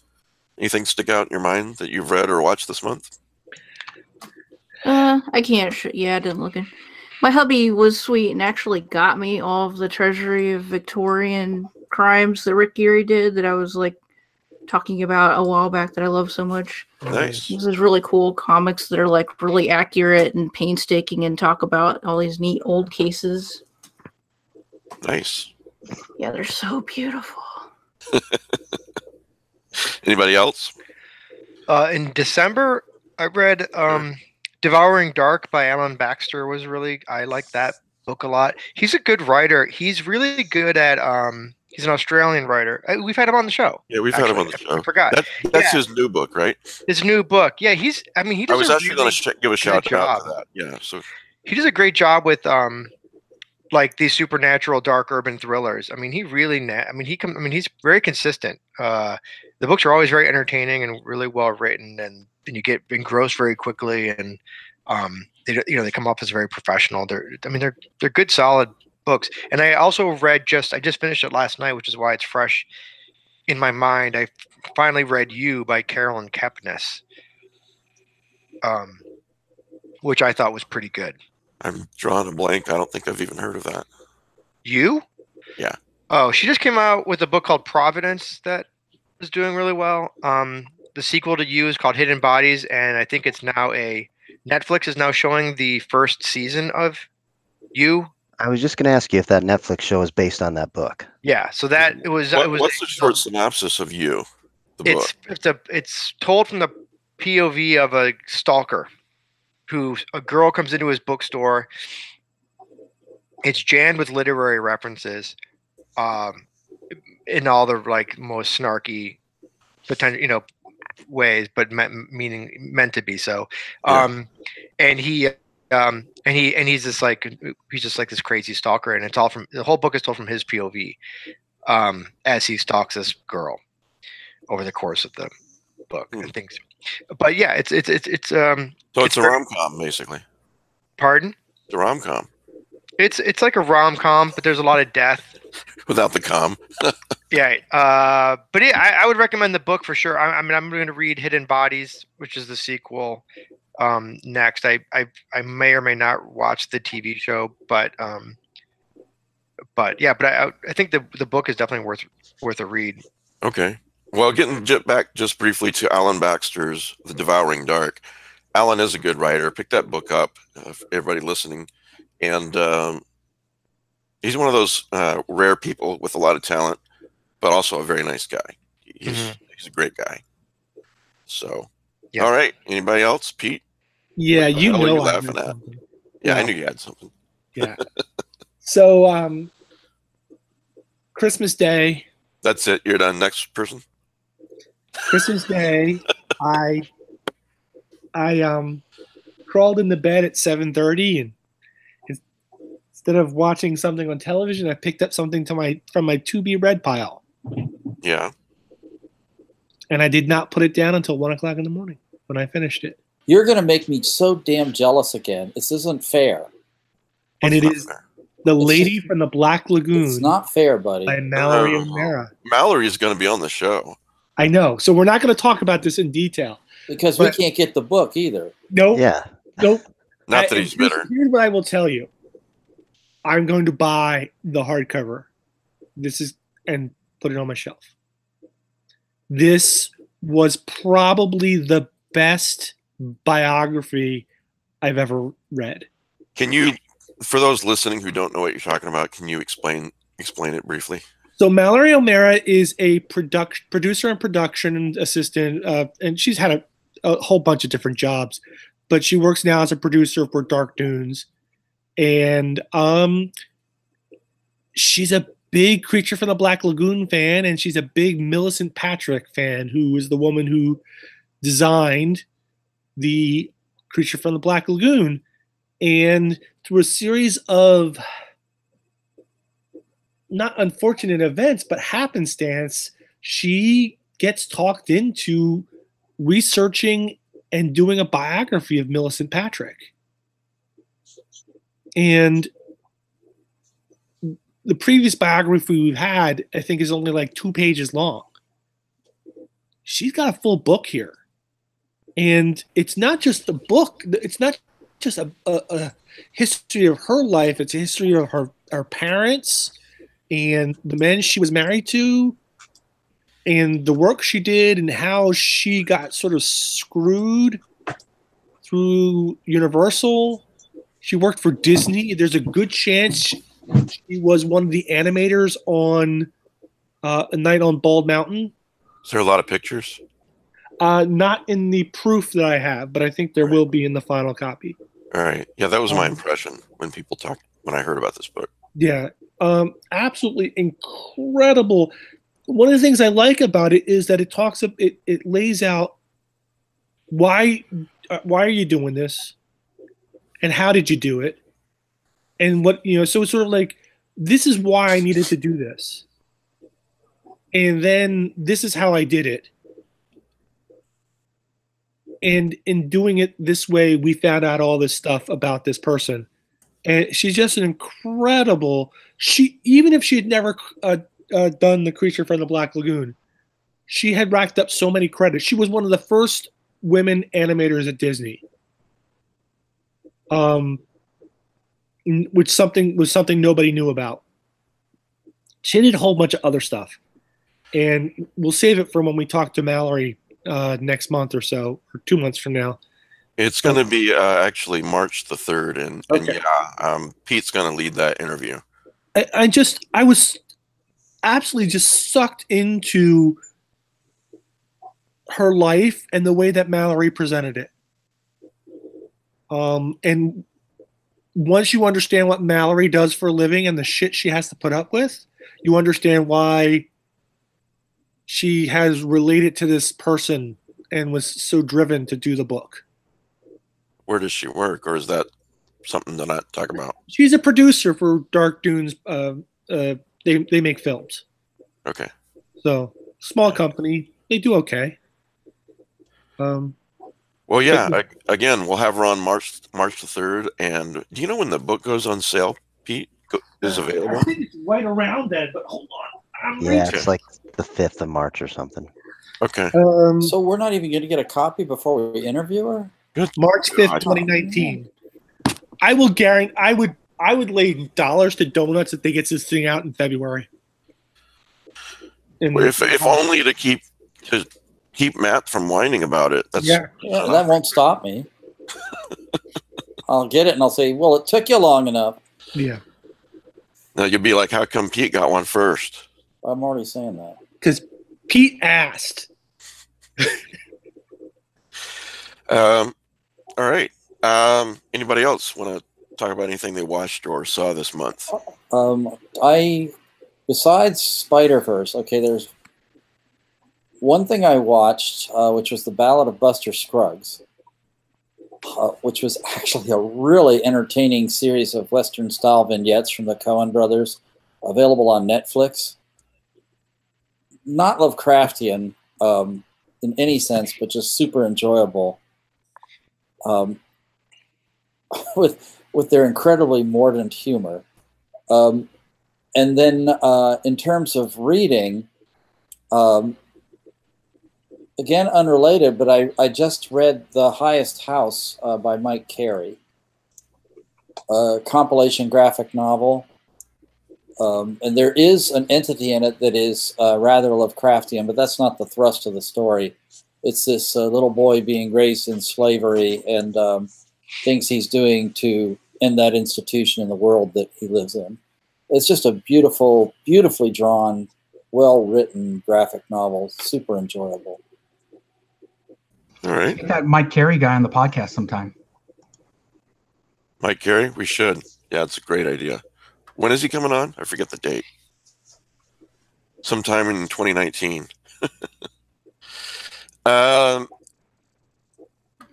Anything stick out in your mind that you've read or watched this month? I can't. I didn't look in. My hubby was sweet and actually got me all of the Treasury of Victorian Crimes that Rick Geary did that I was like talking about a while back that I love so much. Nice. This is really cool comics that are like really accurate and painstaking and talk about all these neat old cases. Nice. Yeah, they're so beautiful. Anybody else? In December, I read Devouring Dark by Alan Baxter. I like that book a lot. He's a good writer. He's really good at he's an Australian writer. We've had him on the show. Yeah, we've had him on the show. I forgot. That's his new book, right? His new book. Yeah, he does. I was actually going to give a shout out to that. Yeah, so he does a great job with like these supernatural dark urban thrillers. I mean, he's very consistent. The books are always very entertaining and really well written, and you get engrossed very quickly. And they come off as very professional. They're good, solid books. And I also I just finished it last night, which is why it's fresh in my mind. I finally read You by Carolyn Kepnes, which I thought was pretty good. I'm drawing a blank. I don't think I've even heard of that. You? Yeah. Oh, she just came out with a book called Providence that is doing really well. The sequel to You is called Hidden Bodies, and I think it's now Netflix is now showing the first season of You. I was just going to ask you if that Netflix show is based on that book. Yeah, so that it was. What's the short synopsis of You? The book. It's told from the POV of a stalker, a girl comes into his bookstore. It's jammed with literary references, in all the most snarky potential ways, but meant to be so. And he's just this crazy stalker, and it's all from the whole book is told from his POV, as he stalks this girl over the course of the book and things. But yeah, it's so it's a rom-com basically. Pardon? It's a rom-com. It's like a rom-com, but there's a lot of death without the com. Yeah, but yeah, I would recommend the book for sure. I'm going to read Hidden Bodies, which is the sequel, next. I may or may not watch the TV show, but yeah, but I think the book is definitely worth a read. Okay. Well, getting back just briefly to Alan Baxter's The Devouring Dark. Alan is a good writer. Pick that book up, everybody listening. And he's one of those rare people with a lot of talent, but also a very nice guy. He's a great guy. So, All right. Anybody else? Pete? Yeah, you laughing at? Yeah, I knew you had something. Yeah. So, Christmas Day. That's it. You're done. Next person. Christmas Day, I crawled into bed at 7:30, and instead of watching something on television, I picked up something from my to-be-read pile. Yeah. And I did not put it down until 1 o'clock in the morning when I finished it. You're going to make me so damn jealous again. This isn't fair. And it is The Lady from the Black Lagoon. It's not fair, buddy. By Mallory O'Meara. Mallory is going to be on the show. I know. So we're not going to talk about this in detail. Because we can't get the book either. Nope. Yeah. Nope. Not that he's bitter. Here's what I will tell you. I'm going to buy the hardcover. And put it on my shelf. This was probably the best biography I've ever read. Can you, for those listening who don't know what you're talking about, can you explain it briefly? So Mallory O'Meara is a producer and production assistant, and she's had a whole bunch of different jobs, but she works now as a producer for Dark Dunes, and she's a big Creature from the Black Lagoon fan, and she's a big Millicent Patrick fan, who is the woman who designed the Creature from the Black Lagoon. And through a series of not unfortunate events, but happenstance, she gets talked into researching and doing a biography of Millicent Patrick. And the previous biography we've had, I think, is only like 2 pages long. She's got a full book here. And it's not just a book. It's not just a history of her life. It's a history of her parents and the men she was married to and the work she did and how she got sort of screwed through Universal. She worked for Disney. There's a good chance she was one of the animators on A Night on Bald Mountain. Is there a lot of pictures? Not in the proof that I have, but I think there will be in the final copy. All right. Yeah, that was my impression when I heard about this book. Yeah. Absolutely incredible. One of the things I like about it is that it lays out why are you doing this and how did you do it? And what, so it's sort of like, this is why I needed to do this. And then this is how I did it. And in doing it this way, we found out all this stuff about this person. And she's just an incredible. Even if she had never done The Creature from the Black Lagoon, she had racked up so many credits. She was one of the first women animators at Disney, which was something nobody knew about. She did a whole bunch of other stuff, and we'll save it for when we talk to Mallory next month or so, or 2 months from now. It's going to be actually March the 3rd, and Pete's going to lead that interview. I was absolutely just sucked into her life and the way that Mallory presented it. And once you understand what Mallory does for a living and the shit she has to put up with, you understand why she has related to this person and was so driven to do the book. Where does she work, or is that something to not talk about? She's a producer for Dark Dunes. They make films. Okay. So small company, they do okay. Well, yeah. Again, we'll have her on March the 3rd. And do you know when the book goes on sale, Pete? Is available? I think it's right around then, but hold on. It's like the 5th of March or something. Okay. So we're not even going to get a copy before we interview her? Good. March 5th, 2019. I will guarantee. I would lay dollars to donuts if they get this thing out in February. If only to keep Matt from whining about it. Yeah, that won't stop me. I'll get it and I'll say, well, it took you long enough. Yeah. Now you'll be like, how come Pete got one first? I'm already saying that. Because Pete asked. All right. Anybody else want to talk about anything they watched or saw this month? Besides Spider-Verse, there's one thing I watched, which was The Ballad of Buster Scruggs, which was actually a really entertaining series of Western-style vignettes from the Coen brothers, available on Netflix. Not Lovecraftian in any sense, but just super enjoyable. With their incredibly mordant humor. And then in terms of reading, again, unrelated, but I just read The Highest House by Mike Carey, a compilation graphic novel. And there is an entity in it that is rather Lovecraftian, but that's not the thrust of the story. It's this little boy being raised in slavery and things he's doing to end that institution in the world that he lives in. It's just a beautifully drawn, well-written graphic novel. Super enjoyable. All right. Get that Mike Carey guy on the podcast sometime. Mike Carey? We should. Yeah, it's a great idea. When is he coming on? I forget the date. Sometime in 2019.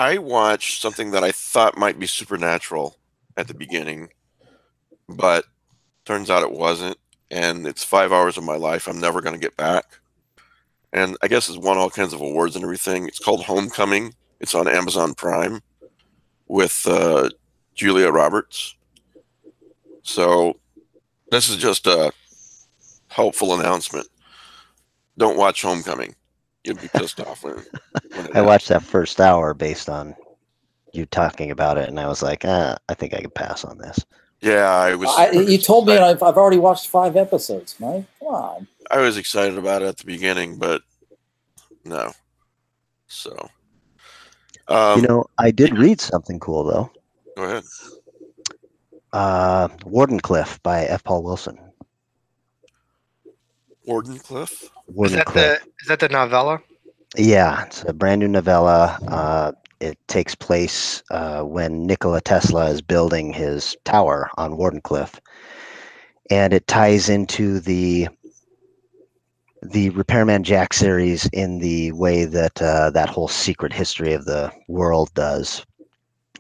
I watched something that I thought might be supernatural at the beginning, but turns out it wasn't. And it's 5 hours of my life I'm never going to get back. And I guess it's won all kinds of awards and everything. It's called Homecoming. It's on Amazon Prime with Julia Roberts. So this is just a helpful announcement. Don't watch Homecoming. You'll be pissed off when I watched that first hour based on you talking about it, and I was like, I think I could pass on this. Yeah, you told me, and I've already watched 5 episodes, Mike. Come on. I was excited about it at the beginning, but no. So, I did read something cool though. Go ahead. Wardenclyffe by F. Paul Wilson. Wardenclyffe? Is that the novella? Yeah, it's a brand new novella. It takes place when Nikola Tesla is building his tower on Wardenclyffe, and it ties into the Repairman Jack series in the way that that whole secret history of the world does.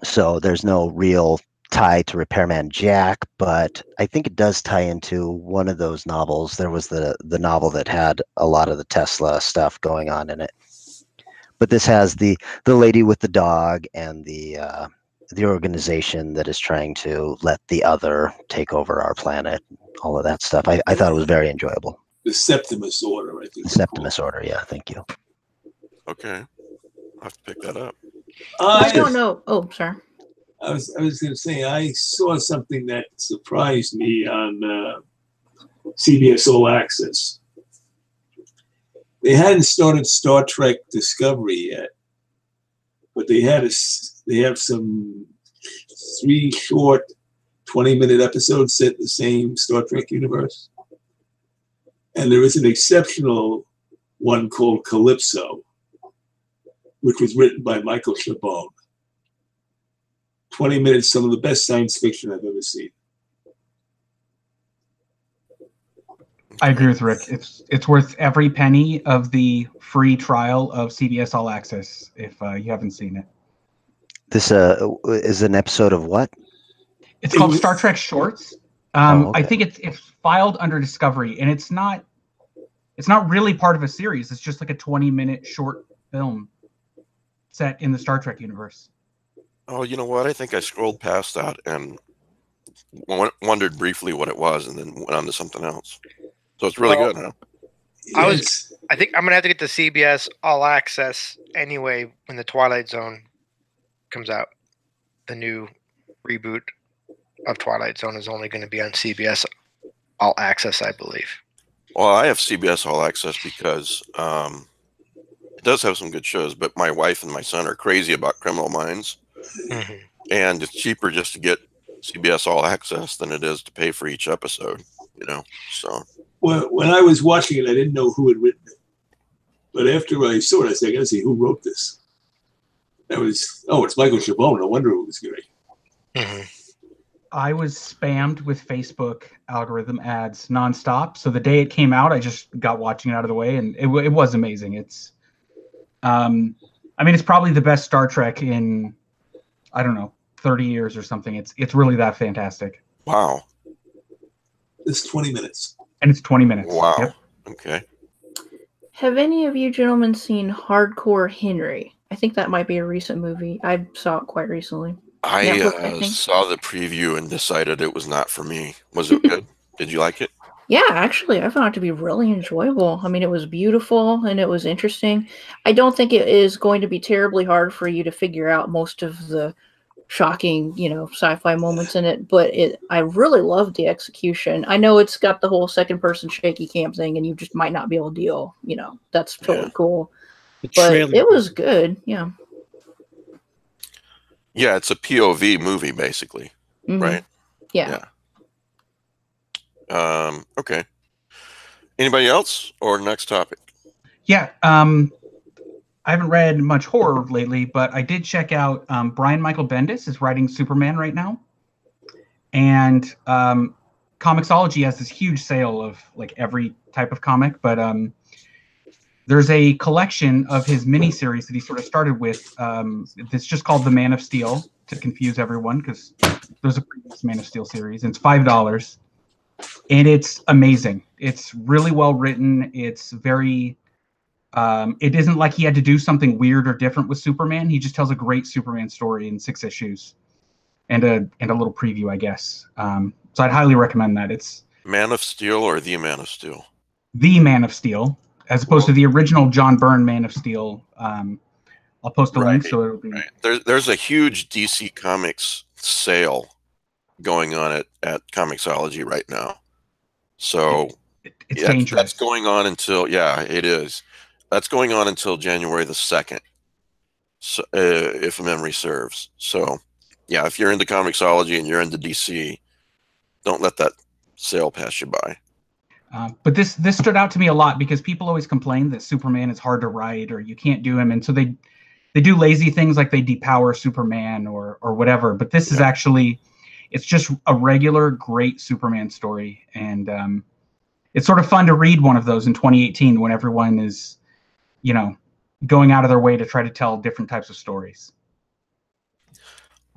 So there's no real tie to Repairman Jack, but I think it does tie into one of those novels. There was the novel that had a lot of the Tesla stuff going on in it. But this has the lady with the dog and the organization that is trying to let the other take over our planet. All of that stuff. I thought it was very enjoyable. The Septimus Order, I think. The Septimus Order, yeah. Thank you. Okay, I'll have to pick that up. I don't know. Oh, sorry. I was going to say, I saw something that surprised me on CBS All Access. They hadn't started Star Trek Discovery yet, but they have some 3 short 20-minute episodes set in the same Star Trek universe. And there is an exceptional one called Calypso, which was written by Michael Chabon. 20 minutes, some of the best science fiction I've ever seen. I agree with Rick. It's worth every penny of the free trial of CBS All Access if you haven't seen it. This is an episode of what? It's called Star Trek Shorts. Okay. I think it's filed under Discovery, and it's not really part of a series. It's just like a 20-minute short film set in the Star Trek universe. Oh, you know what? I think I scrolled past that and wondered briefly what it was, and then went on to something else. So it's really good, huh? I think I'm gonna have to get the CBS All Access anyway when the Twilight Zone comes out. The new reboot of Twilight Zone is only going to be on CBS All Access, I believe. Well, I have CBS All Access because it does have some good shows, but my wife and my son are crazy about Criminal Minds. Mm-hmm. And it's cheaper just to get CBS All Access than it is to pay for each episode, you know. So when I was watching it, I didn't know who had written it. But after I saw it, I said, I gotta see who wrote this. It's Michael Chabon. No wonder it was great. Mm-hmm. I was spammed with Facebook algorithm ads nonstop. So the day it came out, I just got watching it out of the way, and it was amazing. It's, it's probably the best Star Trek in, I don't know, 30 years or something. It's really that fantastic. Wow. It's 20 minutes. And it's 20 minutes. Wow. Yep. Okay. Have any of you gentlemen seen Hardcore Henry? I think that might be a recent movie. I saw it quite recently. I saw the preview and decided it was not for me. Was it good? Did you like it? Yeah, actually, I found it to be really enjoyable. I mean, it was beautiful and it was interesting. I don't think it is going to be terribly hard for you to figure out most of the shocking, sci-fi moments in it, but I really loved the execution. I know it's got the whole second-person shaky cam thing, and you just might not be able to deal. That's totally cool. But it was good, yeah. Yeah, it's a POV movie, basically, right? Yeah. Okay. Anybody else, or next topic? Yeah. I haven't read much horror lately, but I did check out Brian Michael Bendis is writing Superman right now. And Comixology has this huge sale of like every type of comic, but there's a collection of his miniseries that he sort of started with. It's just called The Man of Steel, to confuse everyone, because there's a previous Man of Steel series. And it's $5. And it's amazing. It's really well written. It's very... it isn't like he had to do something weird or different with Superman. He just tells a great Superman story in 6 issues, and a little preview, I guess. So I'd highly recommend that. It's Man of Steel or The Man of Steel? The Man of Steel, as opposed to the original John Byrne Man of Steel. I'll post a link so it'll be. Right. There's a huge DC Comics sale going on at Comixology right now. So it's dangerous. That's going on until it is. That's going on until January the 2nd, so, if memory serves. So, yeah, if you're into Comixology and you're into DC, don't let that sale pass you by. But this stood out to me a lot because people always complain that Superman is hard to write or you can't do him, and so they do lazy things like they depower Superman or whatever. But this is actually, it's just a regular great Superman story, and it's sort of fun to read one of those in 2018 when everyone is, going out of their way to try to tell different types of stories.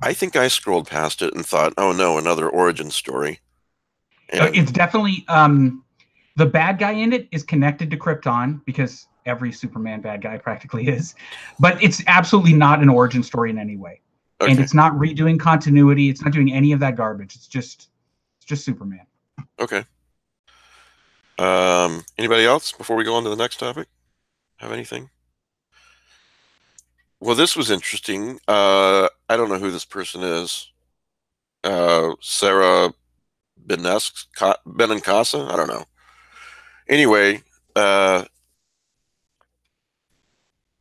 I think I scrolled past it and thought, oh no, another origin story. And it's definitely, the bad guy in it is connected to Krypton because every Superman bad guy practically is. But it's absolutely not an origin story in any way. Okay. And it's not redoing continuity. It's not doing any of that garbage. It's just Superman. Okay. Anybody else before we go on to the next topic? Have anything? Well, this was interesting. I don't know who this person is. Sarah Benincasa? I don't know. Anyway,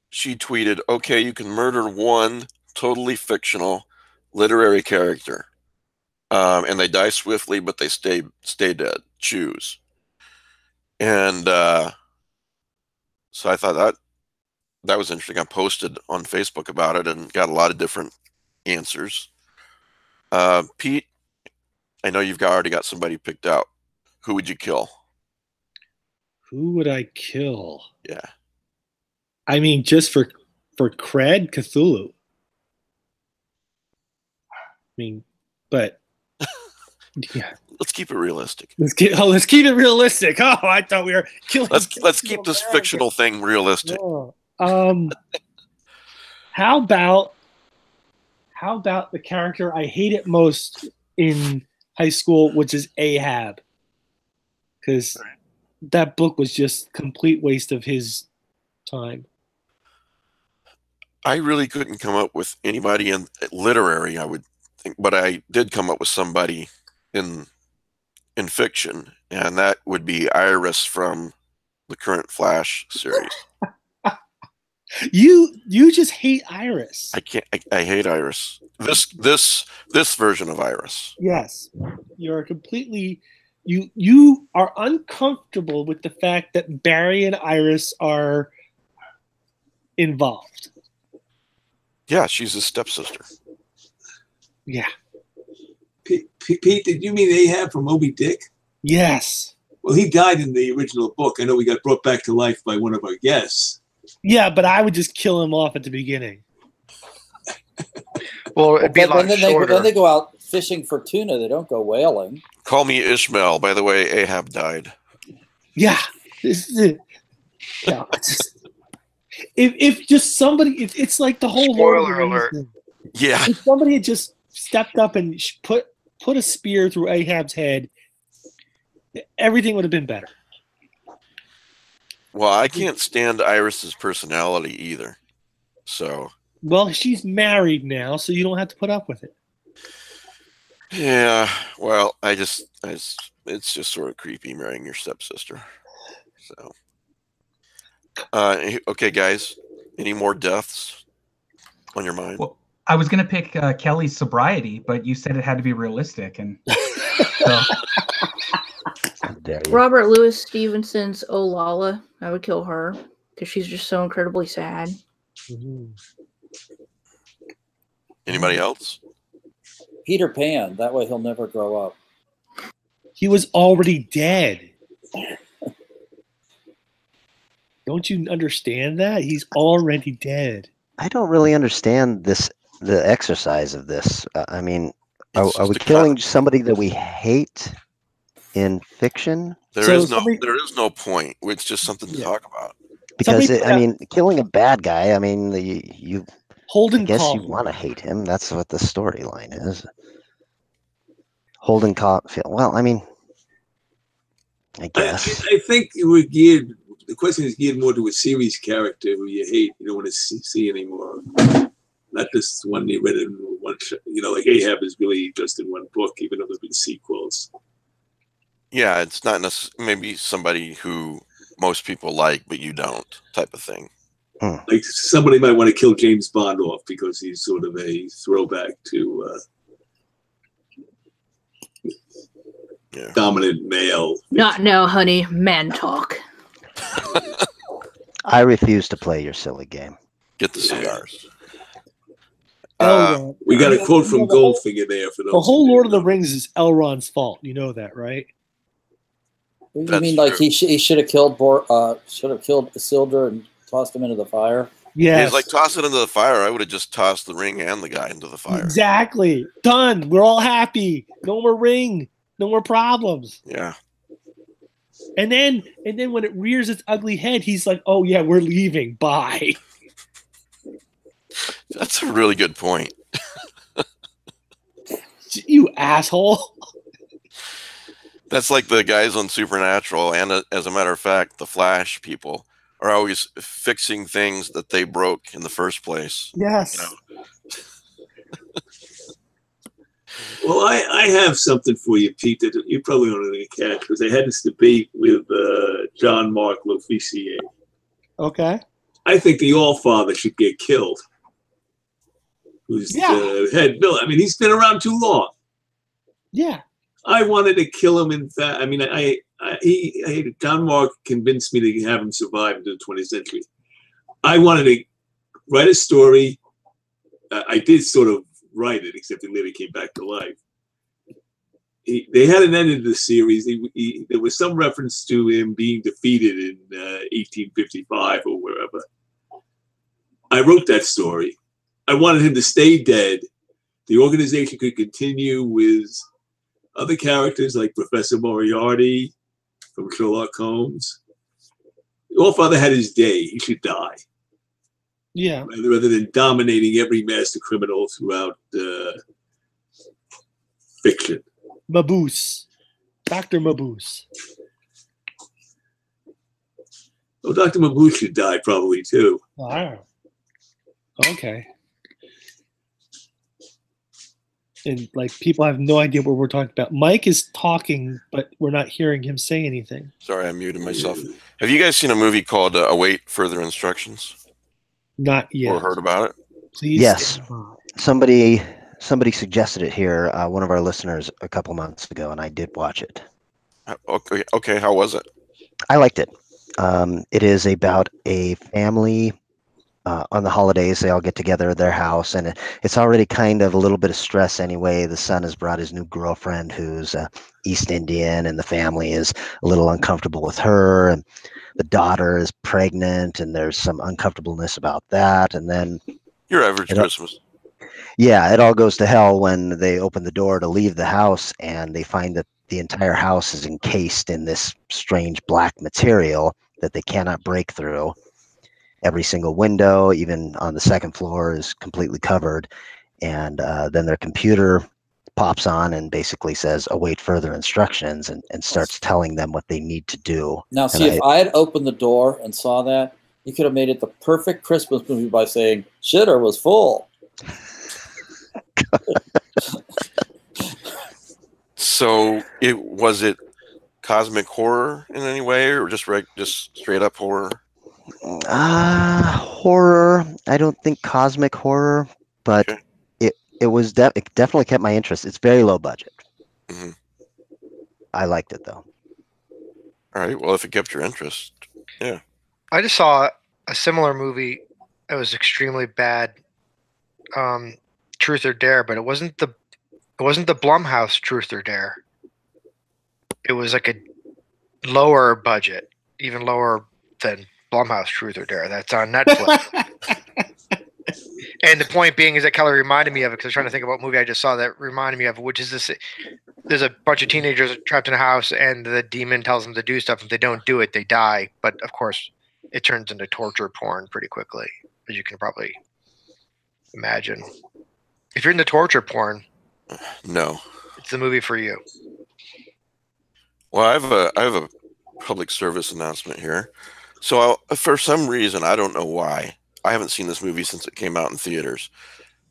she tweeted, "Okay, you can murder one totally fictional literary character, and they die swiftly, but they stay dead. Choose." And so I thought that was interesting. I posted on Facebook about it and got a lot of different answers. Pete, I know you've already got somebody picked out. Who would you kill? Who would I kill? Yeah. I mean, just for cred, Cthulhu. I mean, but yeah. Let's keep it realistic. Let's keep it realistic. Oh, I thought we were killing. Let's keep this fictional thing realistic. Oh. How about the character I hated most in high school, which is Ahab, because that book was just complete waste of his time. I really couldn't come up with anybody in literary, I would think, but I did come up with somebody in fiction, and that would be Iris from the current Flash series. You just hate Iris. I hate Iris. This version of Iris. Yes, you're completely. You are uncomfortable with the fact that Barry and Iris are involved. Yeah, she's his stepsister. Yeah. Pete, did you mean Ahab from Moby Dick? Yes. Well, he died in the original book. I know we got brought back to life by one of our guests. Yeah, but I would just kill him off at the beginning. Well, it'd be a lot shorter. Then they go out fishing for tuna. They don't go whaling. Call me Ishmael. By the way, Ahab died. Yeah. Yeah. If just somebody, it's like the whole spoiler alert. Yeah. If somebody had just stepped up and put a spear through Ahab's head, everything would have been better. Well, I can't stand Iris's personality either. So. Well, she's married now, so you don't have to put up with it. Yeah. Well, it's just sort of creepy marrying your stepsister. So. Okay, guys. Any more deaths on your mind? Well, I was going to pick Kelly's sobriety, but you said it had to be realistic, and so. Robert Louis Stevenson's Olala. I would kill her because she's just so incredibly sad. Mm-hmm. Anybody else? Peter Pan. That way he'll never grow up. He was already dead. Don't you understand that? He's already dead. I don't really understand the exercise of this. I mean, are we killing somebody that we hate in fiction? There is no point. It's just something to talk about. Because killing a bad guy. I mean, you Holden. I guess Caulfield. you want to hate him. That's what the storyline is. Holden Caulfield. Well, I mean, I guess. I think we're geared. The question is geared more to a series character who you hate. You don't want to see anymore. Not this one you read in one. Like Ahab is really just in one book, even though there's been sequels. Yeah, it's not necessarily maybe somebody who most people like, but you don't, type of thing. Like somebody might want to kill James Bond off because he's sort of a throwback to dominant male. Not now, honey. Man talk. I refuse to play your silly game. Get the cigars. We got a quote from Goldfinger there for those. The whole Lord of the Rings is Elrond's fault. You know that, right? You mean like he should have killed Isildur and tossed him into the fire? Yeah. He's like, toss it into the fire. I would have just tossed the ring and the guy into the fire. Exactly. Done. We're all happy. No more ring. No more problems. Yeah. And then when it rears its ugly head, he's like, "Oh yeah, we're leaving. Bye." That's a really good point. You asshole. That's like the guys on Supernatural, and as a matter of fact, the Flash people are always fixing things that they broke in the first place. Yes. You know? Well, I have something for you, Pete, that you probably don't really catch, because I had this debate with John Mark L'Officier. Okay. I think the All-Father should get killed. Who's the head villain. I mean, he's been around too long. Yeah. I wanted to kill him. In fact, I mean, John Mark convinced me to have him survive into the 20th century. I wanted to write a story. I did sort of write it, except it later came back to life. They hadn't ended the series. There was some reference to him being defeated in 1855 or wherever. I wrote that story. I wanted him to stay dead. The organization could continue with other characters like Professor Moriarty from Sherlock Holmes. The All-Father had his day. He should die. Yeah. Rather than dominating every master criminal throughout fiction. Mabuse. Dr. Mabuse. Well, Dr. Mabuse should die probably too. Wow. Okay. And like people have no idea what we're talking about. Mike is talking, but we're not hearing him say anything. Sorry, I muted myself. Have you guys seen a movie called Await Further Instructions? Not yet. Or heard about it? Please. Yes. Somebody suggested it here, one of our listeners a couple months ago, and I did watch it. Okay, how was it? I liked it. It is about a family on the holidays. They all get together at their house, and it's already kind of a little bit of stress anyway. The son has brought his new girlfriend who's East Indian, and the family is a little uncomfortable with her, and the daughter is pregnant, and there's some uncomfortableness about that. And then your average Christmas. Yeah, it all goes to hell when they open the door to leave the house, and they find that the entire house is encased in this strange black material that they cannot break through. Every single window, even on the second floor, is completely covered. And then their computer pops on and basically says, await further instructions, and starts telling them what they need to do. Now, see, if I had opened the door and saw that, you could have made it the perfect Christmas movie by saying, shitter was full. So was it cosmic horror in any way, or just straight up horror? Horror. I don't think cosmic horror, but okay. it was it definitely kept my interest. It's very low budget. Mm-hmm. I liked it though. All right. Well, if it kept your interest, yeah. I just saw a similar movie that was extremely bad. Truth or Dare, but it wasn't the Blumhouse Truth or Dare. It was like a lower budget, even lower than Blumhouse Truth or Dare. That's on Netflix. And the point being is that Kelly reminded me of it because I was trying to think about what movie I just saw that reminded me of, which is this. There's a bunch of teenagers trapped in a house, and the demon tells them to do stuff. If they don't do it, they die. But of course, it turns into torture porn pretty quickly, as you can probably imagine. If you're into torture porn, no, it's the movie for you. Well, I have a public service announcement here. So for some reason, I don't know why, I haven't seen this movie since it came out in theaters,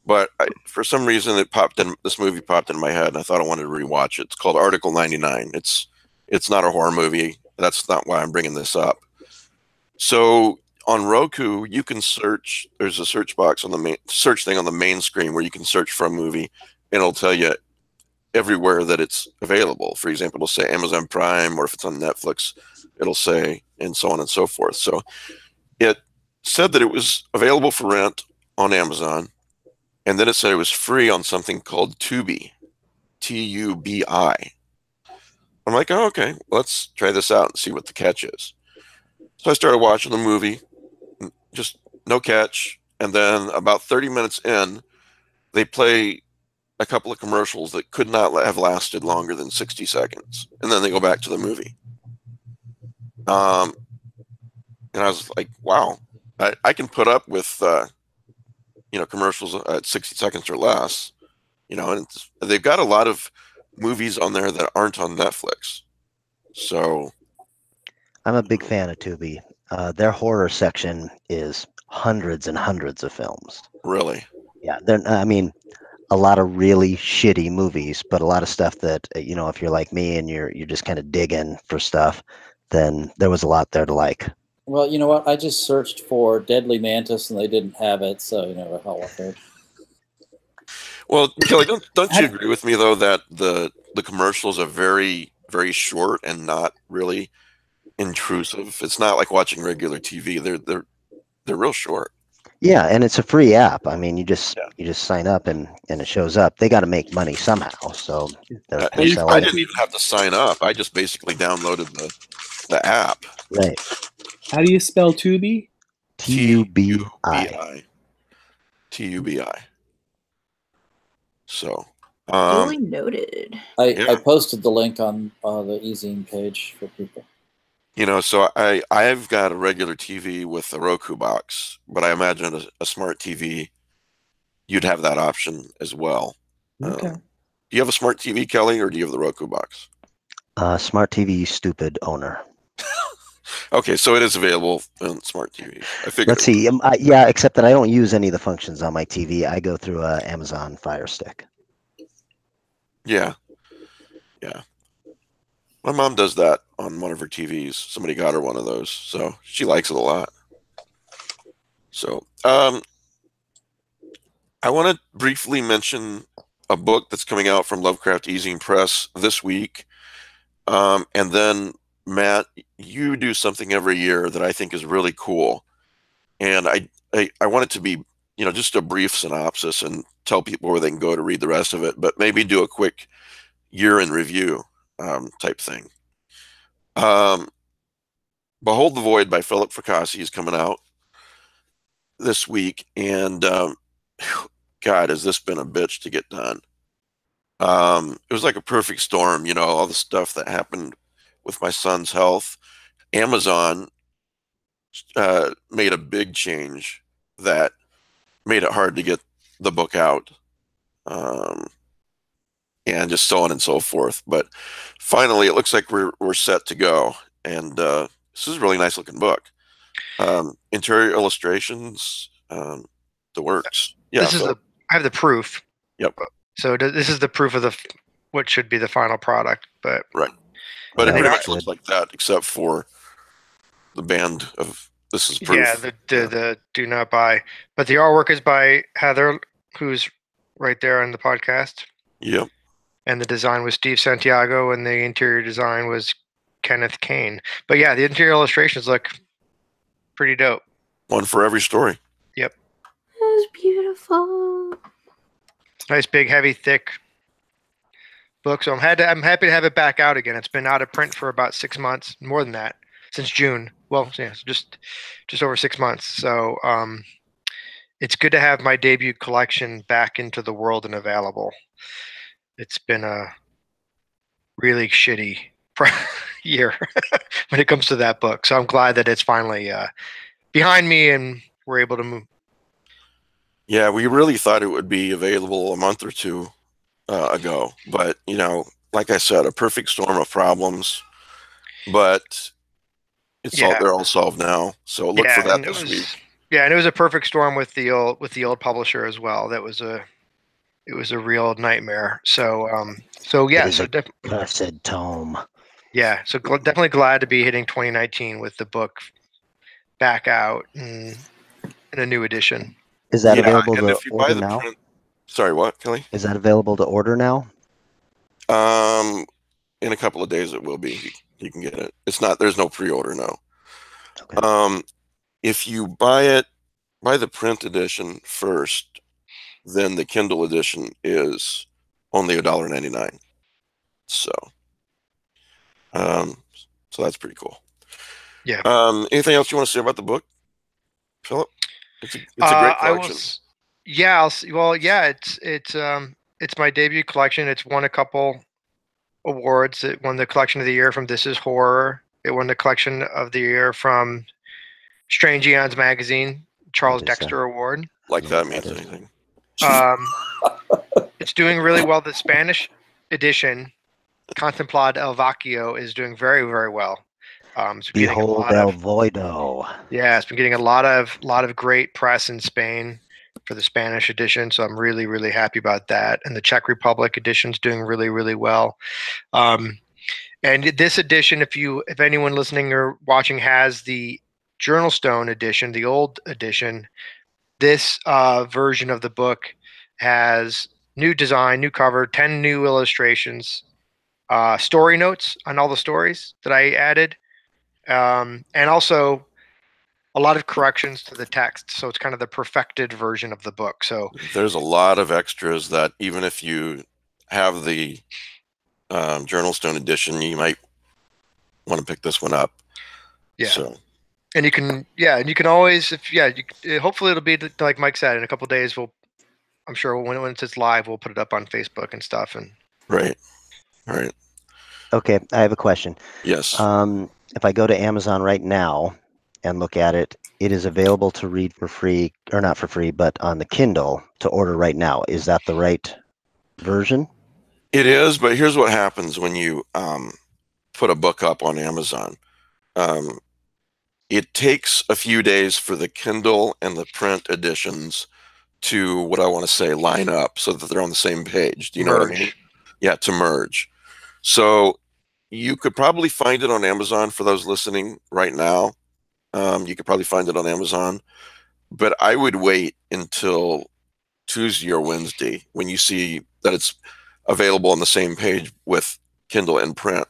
but for some reason this movie popped in my head, and I thought I wanted to rewatch it. It's called Article 99. It's not a horror movie. That's not why I'm bringing this up. So on Roku, you can search. There's a search box on the search thing on the main screen where you can search for a movie, and it'll tell you everywhere that it's available. For example, it'll say Amazon Prime, or if it's on Netflix, it'll say, and so on and so forth. So it said that it was available for rent on Amazon, and then it said it was free on something called Tubi, Tubi. I'm like, oh, okay, let's try this out and see what the catch is. So I started watching the movie, just no catch. And then about 30 minutes in, they play a couple of commercials that could not have lasted longer than 60 seconds. And then they go back to the movie. And I was like, wow, I can put up with commercials at 60 seconds or less. And they've got a lot of movies on there that aren't on Netflix. So I'm a big fan of Tubi. Their horror section is hundreds and hundreds of films. Really? Yeah, a lot of really shitty movies, but a lot of stuff that if you're like me and you're just kind of digging for stuff, then there was a lot there to like. Well, you know what? I just searched for Deadly Mantis and they didn't have it, so the hell with it. Well, Kelly, don't you agree with me though that the commercials are very, very short and not really intrusive? It's not like watching regular TV. They're real short. Yeah, and it's a free app. I mean, you just sign up and it shows up. They got to make money somehow, so I didn't even have to sign up. I just basically downloaded the app. Right. How do you spell Tubi? Tubi. Tubi. So, duly noted. I posted the link on the eZine page for people. So I've got a regular TV with a Roku box, but I imagine a smart TV, you'd have that option as well. Okay. Do you have a smart TV, Kelly, or do you have the Roku box? Smart TV, stupid owner. Okay, so it is available on smart TV. I figured. Let's see. Yeah, except that I don't use any of the functions on my TV. I go through Amazon Fire Stick. Yeah. My mom does that on one of her TVs. Somebody got her one of those, so she likes it a lot. So, I want to briefly mention a book that's coming out from Lovecraft eZine Press this week. And then, Matt, you do something every year that I think is really cool. And I want it to be, just a brief synopsis and tell people where they can go to read the rest of it, but maybe do a quick year in review type thing. Behold the Void by Philip Fracassi is coming out this week, and God, has this been a bitch to get done. It was like a perfect storm, all the stuff that happened with my son's health. Amazon made a big change that made it hard to get the book out. And just so on and so forth. But finally, it looks like we're set to go. And this is a really nice looking book. Interior illustrations, the works. Yeah, I have the proof. Yep. So this is the proof of what should be the final product. But right. But it pretty much looks like that, except for the band of this is proof. Yeah, the do not buy. But the artwork is by Heather, who's right there on the podcast. Yep. And the design was Steve Santiago, and the interior design was Kenneth Kane. But yeah, the interior illustrations look pretty dope. One for every story. Yep. It's beautiful. Nice, big, heavy, thick book. So I'm happy to have it back out again. It's been out of print for about 6 months, more than that, since June. Well, yeah, so just over 6 months. So it's good to have my debut collection back into the world and available. It's been a really shitty year when it comes to that book. So I'm glad that it's finally behind me and we're able to move. Yeah, we really thought it would be available a month or two ago. But, like I said, a perfect storm of problems. But they're all solved now. So look for that this week. Yeah, and it was a perfect storm with the old publisher as well. It was a real nightmare. So yeah, cursed tome. Yeah, so definitely glad to be hitting 2019 with the book back out in a new edition. Is that available to order now? Sorry, what, Kelly? Is that available to order now? In a couple of days it will be. You can get it. It's not. There's no pre-order now. Okay. If you buy the print edition first, then the Kindle edition is only $1.99. So that's pretty cool. Yeah. Anything else you want to say about the book, Philip? It's a great collection. It's my debut collection. It's won a couple awards. It won the collection of the year from This Is Horror. It won the Collection of the Year from Strange Eons magazine, Charles Dexter Award. Like that means anything. It's doing really well. The Spanish edition, Contemplad el Vacío, is doing very, very well. Behold El Voido. Yeah, it's been getting a lot of great press in Spain for the Spanish edition, so I'm really, really happy about that. And the Czech Republic edition is doing really, really well. And this edition, if anyone listening or watching has the Journal Stone edition, the old edition, this version of the book has new design, new cover, 10 new illustrations, story notes on all the stories that I added, and also a lot of corrections to the text. So it's kind of the perfected version of the book. So there's a lot of extras that even if you have the Journal Stone edition, you might want to pick this one up. Yeah. So. And you can always, hopefully it'll be like Mike said, in a couple of days, I'm sure when it's live, we'll put it up on Facebook and stuff. And right. All right. Okay. I have a question. Yes. If I go to Amazon right now and look at it, it is available to read for free, or not for free, but on the Kindle to order right now. Is that the right version? It is, but here's what happens when you put a book up on Amazon. It takes a few days for the Kindle and the print editions to, what I want to say, line up so that they're on the same page. Do you know what I mean? Yeah, to merge. So you could probably find it on Amazon for those listening right now. You could probably find it on Amazon, but I would wait until Tuesday or Wednesday when you see that it's available on the same page with Kindle and print.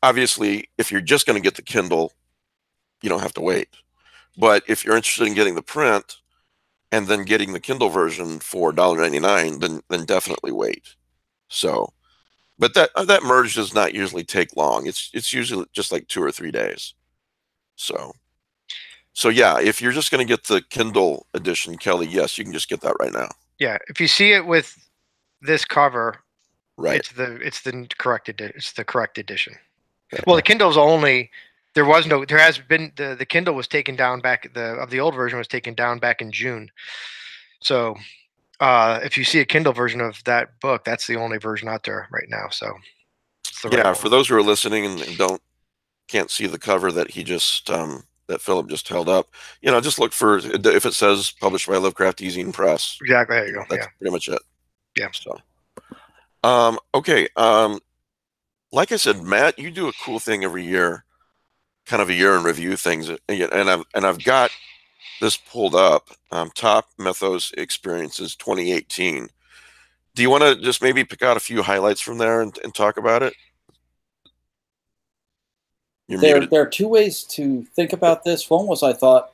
Obviously, if you're just going to get the Kindle, you don't have to wait. But if you're interested in getting the print and then getting the Kindle version for $1.99, then definitely wait. So, but that merge does not usually take long. It's usually just like 2 or 3 days. So yeah, if you're just going to get the Kindle edition, Kelly, yes, you can just get that right now. Yeah, if you see it with this cover, right, it's the correct edition. Well, the Kindle's only there has been the Kindle was taken down back the old version was taken down back in June. So if you see a Kindle version of that book, that's the only version out there right now. So yeah, for those who are listening and can't see the cover that he just that Philip just held up, just look for if it says published by Lovecraft eZine Press. Exactly. There you go. That's pretty much it. Yeah. So okay. Like I said, Matt, you do a cool thing every year, kind of a year in review things, and I've got this pulled up. Top Mythos Experiences 2018. Do you want to just maybe pick out a few highlights from there and talk about it? There are two ways to think about this. One was I thought,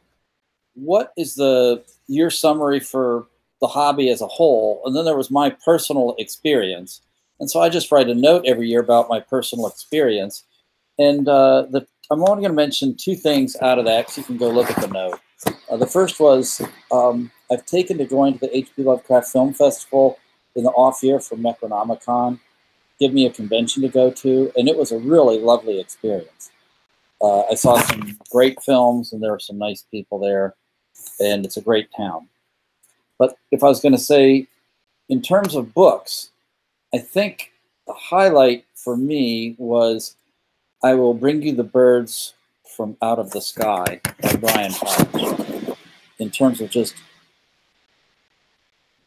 what is the year summary for the hobby as a whole? And then there was my personal experience. And so I just write a note every year about my personal experience. And I'm only going to mention 2 things out of that, so you can go look at the note. The first was I've taken to going to the H.P. Lovecraft Film Festival in the off year for Necronomicon, give me a convention to go to, and it was a really lovely experience. I saw some great films, and there were some nice people there, and it's a great town. But if I was going to say, in terms of books, I think the highlight for me was I Will Bring You the Birds from Out of the Sky by Brian Hodge, in terms of just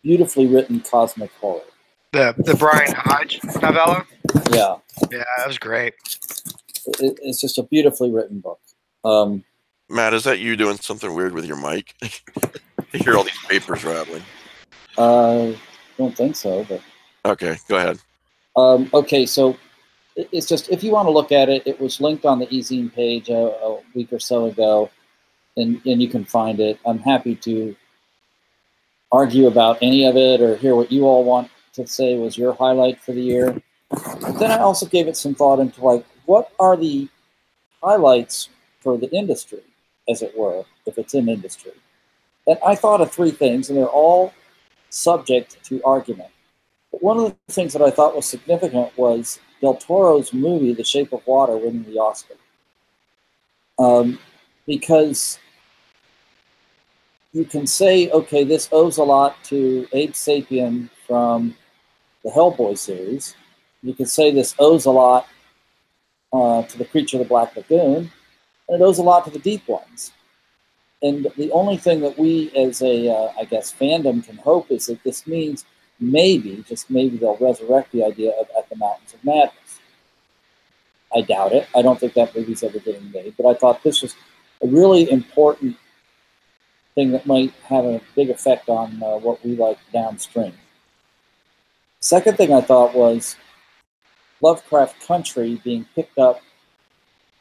beautifully written cosmic horror. The Brian Hodge novella? Yeah. Yeah, that was great. It's just a beautifully written book. Matt, is that you doing something weird with your mic? I hear all these papers rattling. Don't think so, but... Okay, go ahead. Okay, so it's just, if you want to look at it, it was linked on the eZine page a week or so ago, and you can find it. I'm happy to argue about any of it or hear what you all want to say was your highlight for the year. Then I also gave it some thought into, like, what are the highlights for the industry, as it were, if it's in industry? And I thought of 3 things, and they're all subject to argument. But one of the things that I thought was significant was Del Toro's movie, The Shape of Water, winning the Oscar. Because you can say, okay, this owes a lot to Abe Sapien from the Hellboy series. You could say this owes a lot to The Creature of the Black Lagoon, and it owes a lot to the Deep Ones. And the only thing that we as a, I guess, fandom can hope is that this means maybe, just maybe, they'll resurrect the idea of At the Mountains of Madness. I doubt it. I don't think that movie's ever getting made, but I thought this was a really important thing that might have a big effect on what we like downstream. Second thing I thought was Lovecraft Country being picked up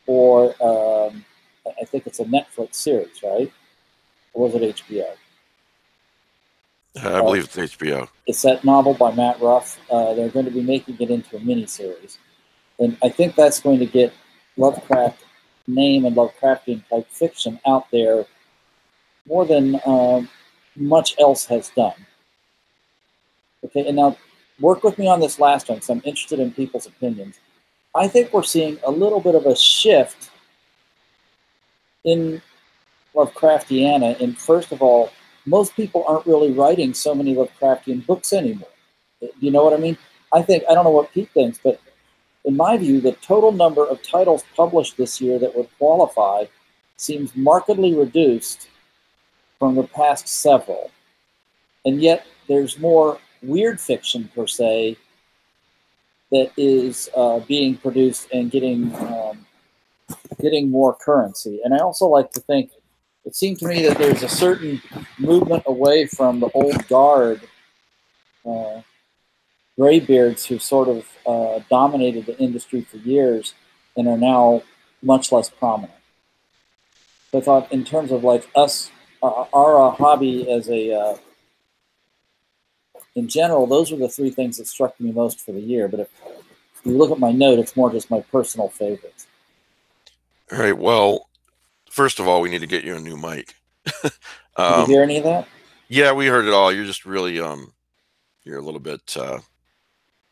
for, I think it's a Netflix series, right? Or was it HBO? I believe it's HBO. It's that novel by Matt Ruff. They're going to be making it into a miniseries. And I think that's going to get Lovecraft name and Lovecraftian type fiction out there more than much else has done. Okay, and now work with me on this last one because I'm interested in people's opinions. I think we're seeing a little bit of a shift in Lovecraftiana. And first of all, most people aren't really writing so many Lovecraftian books anymore. You know what I mean? I don't know what Pete thinks, but in my view, the total number of titles published this year that would qualify seems markedly reduced from the past several. And yet there's more weird fiction, per se, that is being produced and getting more currency. And I also like to think, it seemed to me that there's a certain movement away from the old guard graybeards who sort of dominated the industry for years and are now much less prominent. So I thought in terms of like us, our hobby as a, in general, those are the three things that struck me most for the year. But if you look at my note, it's more just my personal favorites. All right. Well, first of all, we need to get you a new mic. Did you hear any of that? Yeah, we heard it all. You're just really, you're a little bit, a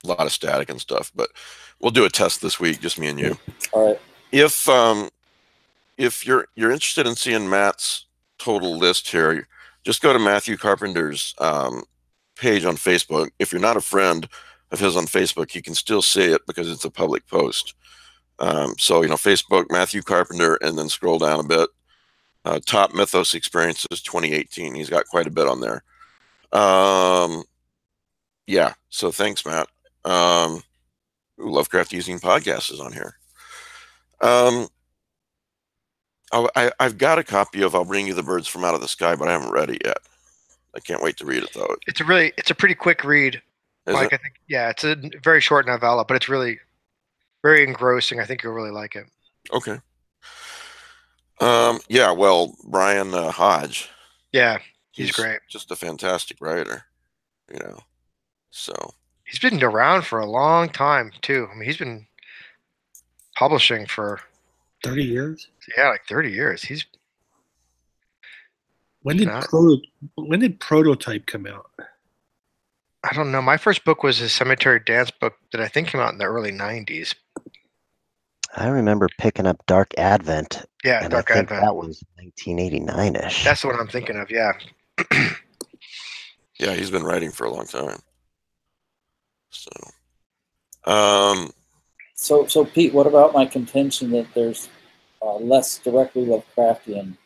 lot of static and stuff. But we'll do a test this week, just me and you. All right. If you're interested in seeing Matt's total list here, just go to Matthew Carpenter's page on Facebook. If you're not a friend of his on Facebook, you can still see it because it's a public post. So, you know, Facebook, Matthew Carpenter, and then scroll down a bit. Top Mythos Experiences 2018. He's got quite a bit on there. Yeah, so thanks, Matt. Lovecraft Using Podcast is on here. I've got a copy of I'll Bring You the Birds from Out of the Sky, but I haven't read it yet. I can't wait to read it, though. It's a pretty quick read. Mike, I think, yeah, it's a very short novella, but it's really very engrossing. I think you'll really like it. Okay. Yeah, well, Brian Hodge. Yeah, he's great. Just a fantastic writer, you know. So he's been around for a long time too. I mean, he's been publishing for 30 years. Yeah, like 30 years. When did Prototype come out? I don't know. My first book was a Cemetery Dance book that I think came out in the early 90s. I remember picking up Dark Advent. Yeah, and Dark I think Advent. That was 1989-ish. That's the one I'm thinking of, yeah. Yeah, he's been writing for a long time. So Pete, what about my contention that there's less directly Lovecraftian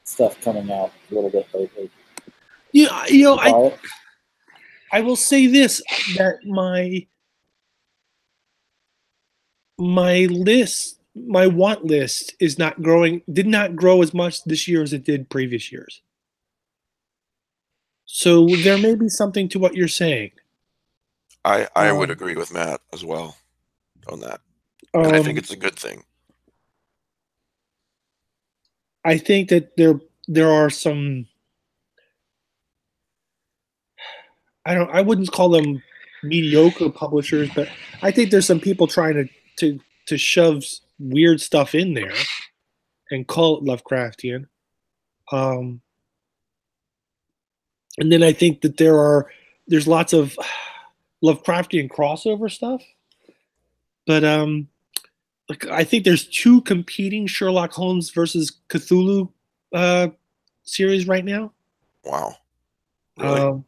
stuff coming out a little bit lately? Yeah, you know, I will say this, that my want list is not growing, did not grow as much this year as it did previous years. So there may be something to what you're saying. I would agree with Matt as well on that. And I think it's a good thing. I think that there are some, I wouldn't call them mediocre publishers, but I think there's some people trying to shove weird stuff in there and call it Lovecraftian. And then I think that there's lots of Lovecraftian crossover stuff But like I think there's 2 competing Sherlock Holmes versus Cthulhu series right now. Wow. Really?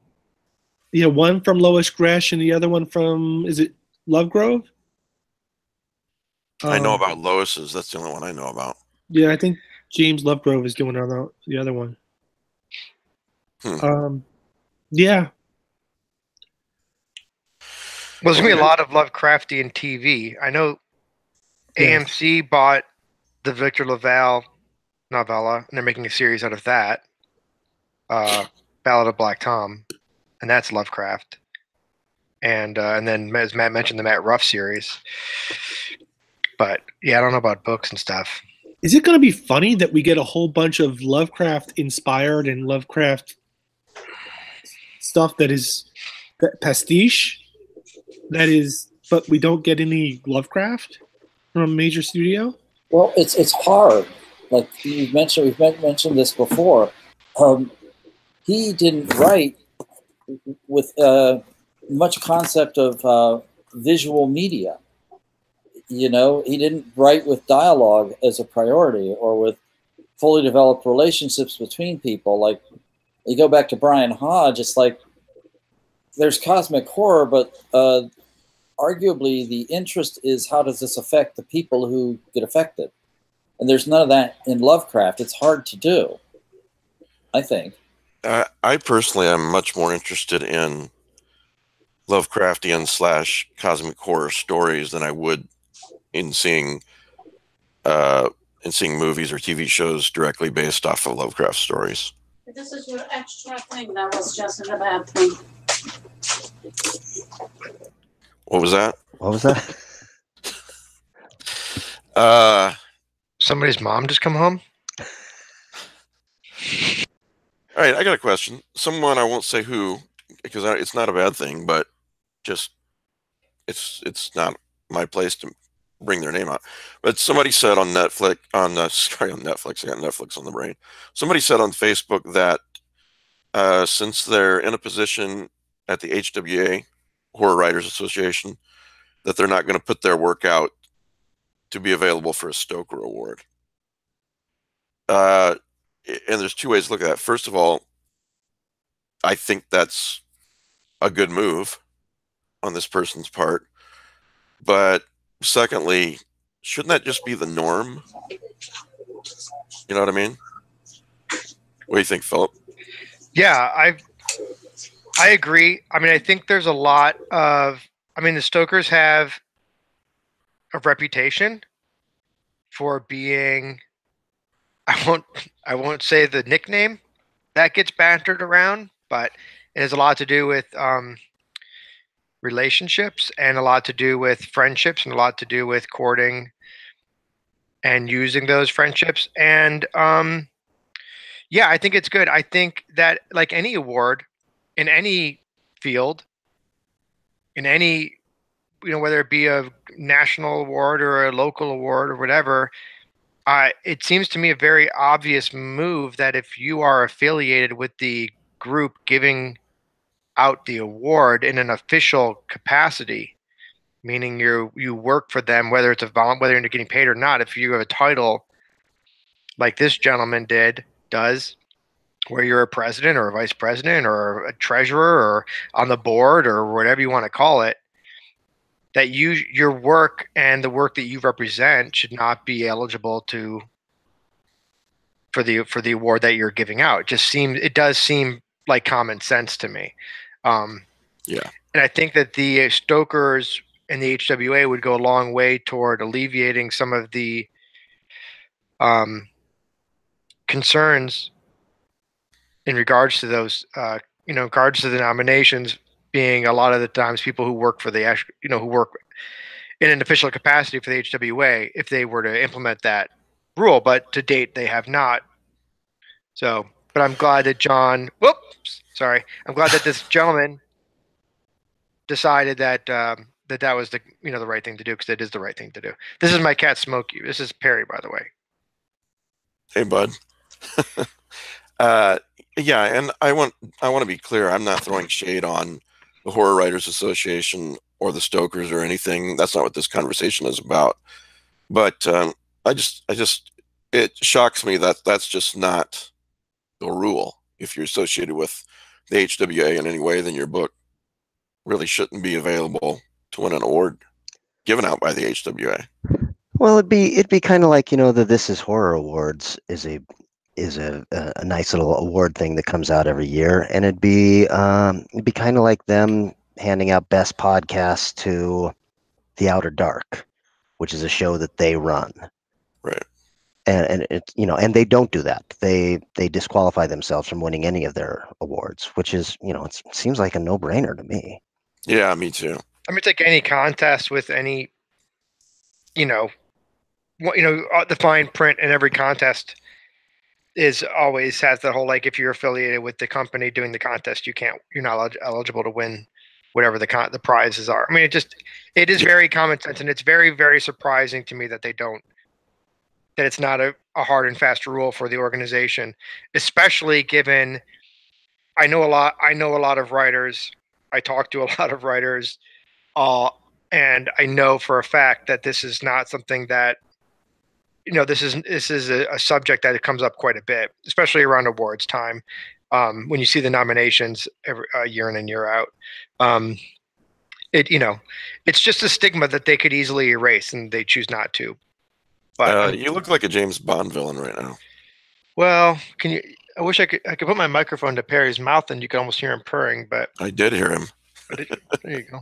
Yeah, one from Lois Gresh and the other one from, is it Lovegrove? I know about Lois's. That's the only one I know about. Yeah, I think James Lovegrove is doing the other one. Yeah. Well, there's going to be a lot of Lovecraftian TV. I know AMC bought the Victor LaValle novella, and they're making a series out of that. Ballad of Black Tom, and that's Lovecraft. And then, as Matt mentioned, the Matt Ruff series. But yeah, I don't know about books and stuff. Is it going to be funny that we get a whole bunch of Lovecraft inspired and Lovecraft stuff that is pastiche? That is, but we don't get any Lovecraft from a major studio? Well, it's hard. Like we've mentioned this before. He didn't write with much concept of visual media. You know, he didn't write with dialogue as a priority or with fully developed relationships between people. Like you go back to Brian Hodge, it's like there's cosmic horror, but arguably the interest is how does this affect the people who get affected? And there's none of that in Lovecraft. It's hard to do, I think. I personally am much more interested in Lovecraftian / cosmic horror stories than I would in seeing movies or TV shows directly based off of Lovecraft stories. This is your extra thing that was just a bad thing. What was that? What was that? Somebody's mom just come home? All right, I got a question. Someone, I won't say who, because it's not a bad thing, but just it's not my place to bring their name out. But somebody said on Netflix, on Netflix, I got Netflix on the brain. Somebody said on Facebook that since they're in a position at the HWA, Horror Writers Association, that they're not going to put their work out to be available for a Stoker Award. And there's 2 ways to look at that. First of all, I think that's a good move on this person's part. But secondly, shouldn't that just be the norm? You know what I mean? What do you think, Philip? Yeah, I agree. I mean, I think there's a lot of, the Stokers have a reputation for being, I won't say the nickname that gets bantered around, but it has a lot to do with relationships and a lot to do with friendships and a lot to do with courting and using those friendships. And yeah, I think it's good. I think that like any award in any field, in any, whether it be a national award or a local award or whatever, it seems to me a very obvious move that if you are affiliated with the group giving out the award in an official capacity, meaning you work for them, whether it's whether you're getting paid or not, if you have a title like this gentleman does, where you're a president or a vice president or a treasurer or on the board or whatever you want to call it, that your work and the work that you represent should not be eligible for the award that you're giving out. It does seem like common sense to me. Yeah. And I think that the Stokers and the HWA would go a long way toward alleviating some of the concerns in regards to those, in regards to the nominations being a lot of the times people who work for the, who work in an official capacity for the HWA, if they were to implement that rule, but to date they have not. So, but I'm glad that I'm glad that this gentleman decided that that was the right thing to do, because it is the right thing to do. This is my cat Smokey. This is Perry, by the way. Hey, bud. Yeah, and I want to be clear. I'm not throwing shade on the Horror Writers Association or the Stokers or anything. That's not what this conversation is about. But it shocks me that that's just not the rule. If you're associated with the HWA in any way, then your book really shouldn't be available to win an award given out by the HWA. Well, it'd be kind of like, the This Is Horror Awards is a nice little award thing that comes out every year, and it'd be kind of like them handing out best podcasts to The Outer Dark, which is a show that they run. Right. And it, and they don't do that. They disqualify themselves from winning any of their awards, which is, it seems like a no-brainer to me. Yeah, me too. I mean, take any contest with any, the fine print in every contest is always has the whole, like, if you're affiliated with the company doing the contest, you're not eligible to win whatever the prizes are. I mean, it is very common sense, and it's very, very surprising to me that that it's not a hard and fast rule for the organization, especially given I know a lot of writers. I talk to a lot of writers, and I know for a fact that this is not something that, this is a subject that comes up quite a bit, especially around awards time, when you see the nominations every year in and year out. It's just a stigma that they could easily erase, and they choose not to. But you look like a James Bond villain right now. Well, I wish I could put my microphone to Perry's mouth and you could almost hear him purring, but I did hear him. There you go.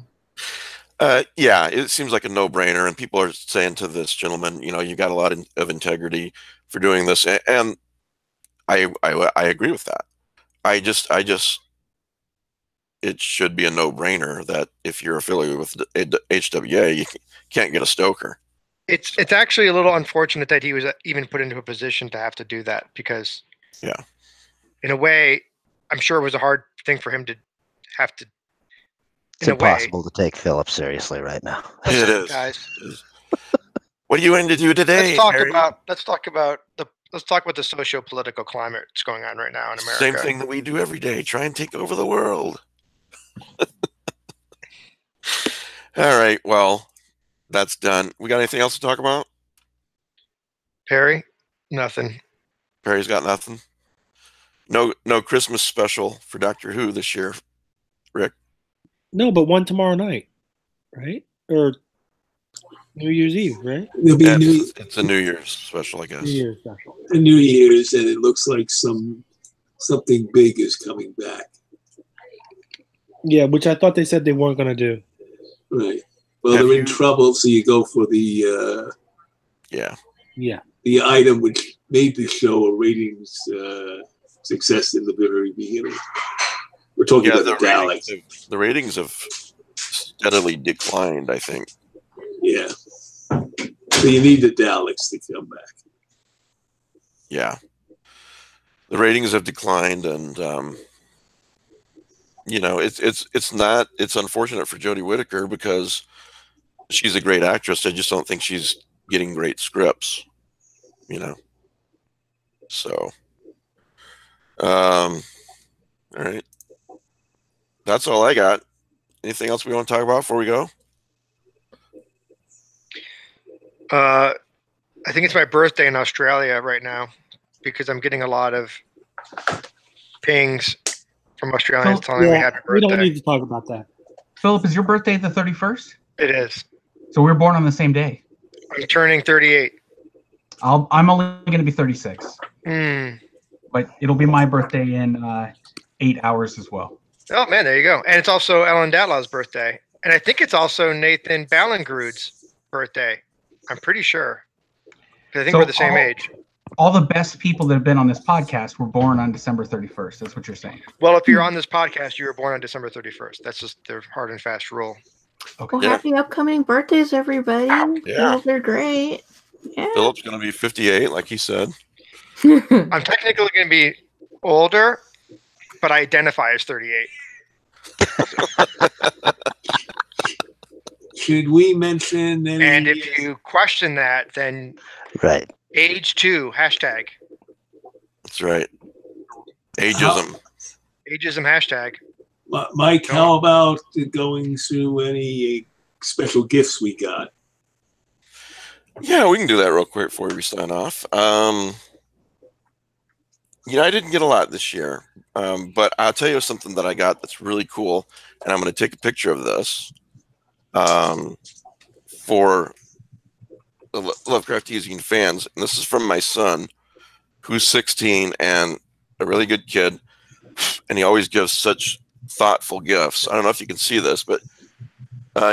Yeah, it seems like a no-brainer, and people are saying to this gentleman, you got a lot of integrity for doing this, and I agree with that. I just it should be a no-brainer that if you're affiliated with the HWA, you can't get a Stoker. It's actually a little unfortunate that he was even put into a position to have to do that, because in a way, I'm sure it was a hard thing for him to have to. It's impossible to take Philip seriously right now. It is, guys. What are you going to do today? Let's talk about the socio-political climate that's going on right now in America. Same thing that we do every day. Try and take over the world. All right. Well, that's done. We got anything else to talk about? Perry? Nothing. Perry's got nothing. No Christmas special for Doctor Who this year, Rick. No, but one tomorrow night, right? Or New Year's Eve, right? It's a New Year's special, I guess. New Year's special. New Year's, and it looks like something big is coming back. Yeah, which I thought they said they weren't going to do. Right. Well, they're in trouble, so you go for the the item which made the show a ratings success in the very beginning. We're talking about the Daleks. The ratings have steadily declined, I think. Yeah. So you need the Daleks to come back. Yeah. The ratings have declined, and it's unfortunate for Jodie Whittaker because she's a great actress. I just don't think she's getting great scripts, So, all right. That's all I got. Anything else we want to talk about before we go? I think it's my birthday in Australia right now because I'm getting a lot of pings from Australians telling me happy birthday. We don't need to talk about that. Philip, is your birthday the 31st? It is. So we were born on the same day. I'm turning 38. I'm only going to be 36. But it'll be my birthday in 8 hours as well. Oh, man, there you go. And it's also Ellen Datlaw's birthday. And I think it's also Nathan Ballingrud's birthday. I'm pretty sure. I think we're the same age. All the best people that have been on this podcast were born on December 31st. That's what you're saying. Well, if you're on this podcast, you were born on December 31st. That's just their hard and fast rule. Okay. Well, happy upcoming birthdays, everybody. Yeah. They're great. Yeah. Philip's going to be 58, like he said. I'm technically going to be older, but I identify as 38. Should we mention any... And if you question that, then right. age 2 hashtag. That's right. Ageism. Ageism hashtag. Mike, how about going through any special gifts we got? Yeah, we can do that real quick before we sign off. You know, I didn't get a lot this year, but I'll tell you something that I got that's really cool, and I'm going to take a picture of this for the Lovecraft eZine fans. And this is from my son, who's 16 and a really good kid, and he always gives such thoughtful gifts. I don't know if you can see this, but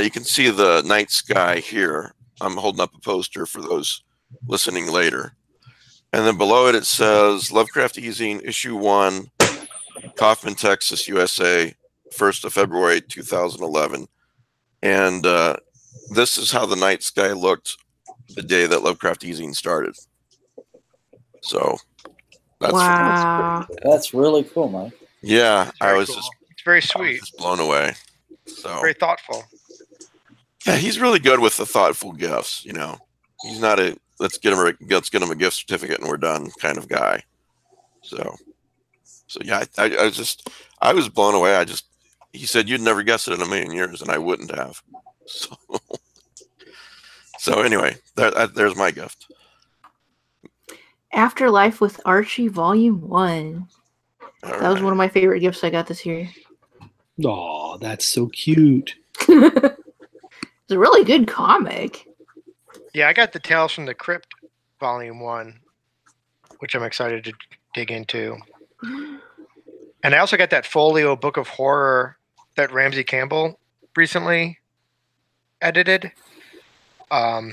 you can see the night sky here. I'm holding up a poster for those listening later. And then below it, it says Lovecraft eZine issue 1, Kaufman, Texas, USA, 1st of February, 2011. And this is how the night sky looked the day that Lovecraft eZine started. So that's really cool, Mike. Yeah, I was cool. just It's very sweet. just blown away. So Very thoughtful. yeah, he's really good with the thoughtful gifts. You know, he's not a let's get him a gift certificate and we're done kind of guy. So yeah, I was blown away. He said you'd never guess it in a million years, and I wouldn't have. So anyway, there's my gift. Afterlife with Archie Volume 1. That was one of my favorite gifts I got this year. Oh, that's so cute. It's a really good comic. Yeah, I got the Tales from the Crypt Volume 1, which I'm excited to dig into. And I also got that folio book of horror that Ramsey Campbell recently edited. So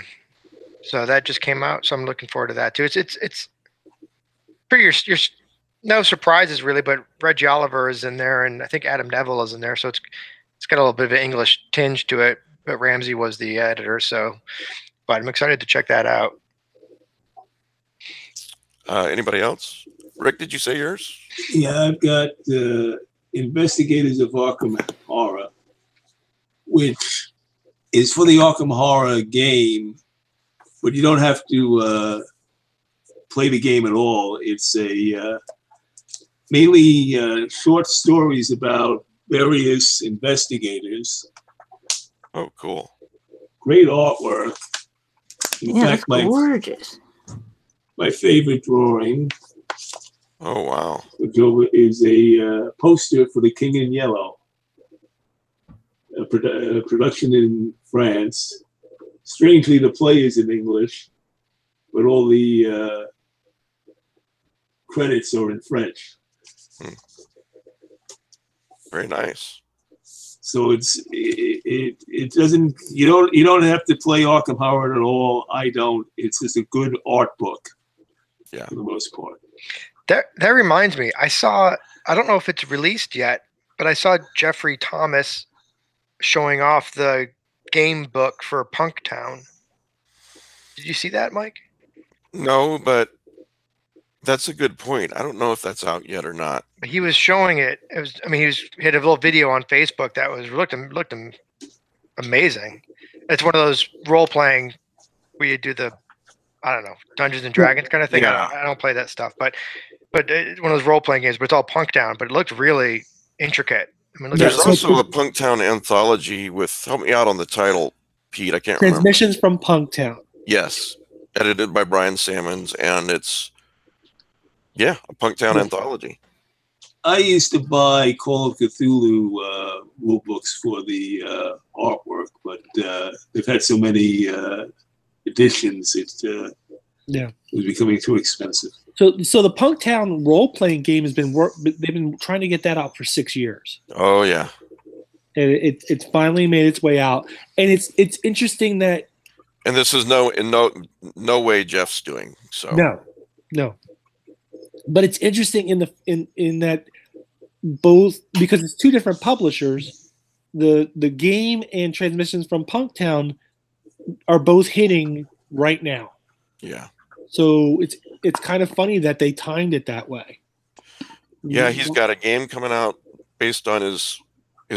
that just came out, so I'm looking forward to that too. It's pretty you're no surprises really, but Reggie Oliver is in there, and I think Adam Neville is in there, so it's got a little bit of an English tinge to it. But Ramsey was the editor, but I'm excited to check that out. Anybody else? Rick, did you say yours? Yeah, I've got Investigators of Arkham Horror, which is for the Arkham Horror game, but you don't have to play the game at all. It's mainly short stories about various investigators. Oh, cool. Great artwork. In fact, gorgeous. My favorite drawing. Oh, wow. Is a poster for The King in Yellow, a production in France. Strangely, the play is in English, but all the credits are in French. Very nice. So it doesn't, you don't have to play Arkham Horror at all. I don't. It's just a good art book. Yeah, for the most part. That reminds me, I don't know if it's released yet, but I saw Jeffrey Thomas showing off the game book for Punktown. Did you see that, Mike? No, but that's a good point. I don't know if that's out yet or not. He was showing it. He had a little video on Facebook that looked amazing. It's one of those role playing where you do the, I don't know, Dungeons and Dragons kind of thing. Yeah. I don't play that stuff, but it's one of those role playing games. But it's all Punktown. But it looked really intricate. There's also a Punktown anthology with, help me out on the title, Pete. I can't remember. Transmissions from Punktown. Yes, edited by Brian Sammons, and it's a Punktown anthology. I used to buy Call of Cthulhu rule books for the artwork, but they've had so many editions, it was becoming too expensive. So the Punktown role-playing game has been they've been trying to get that out for 6 years. Oh yeah, and it's finally made its way out, and it's interesting that. And this is no way Jeff's doing so. No. But it's interesting in that both, because it's two different publishers, the game and Transmissions from Punktown are both hitting right now. Yeah. So it's kind of funny that they timed it that way. Yeah, he's got a game coming out based on his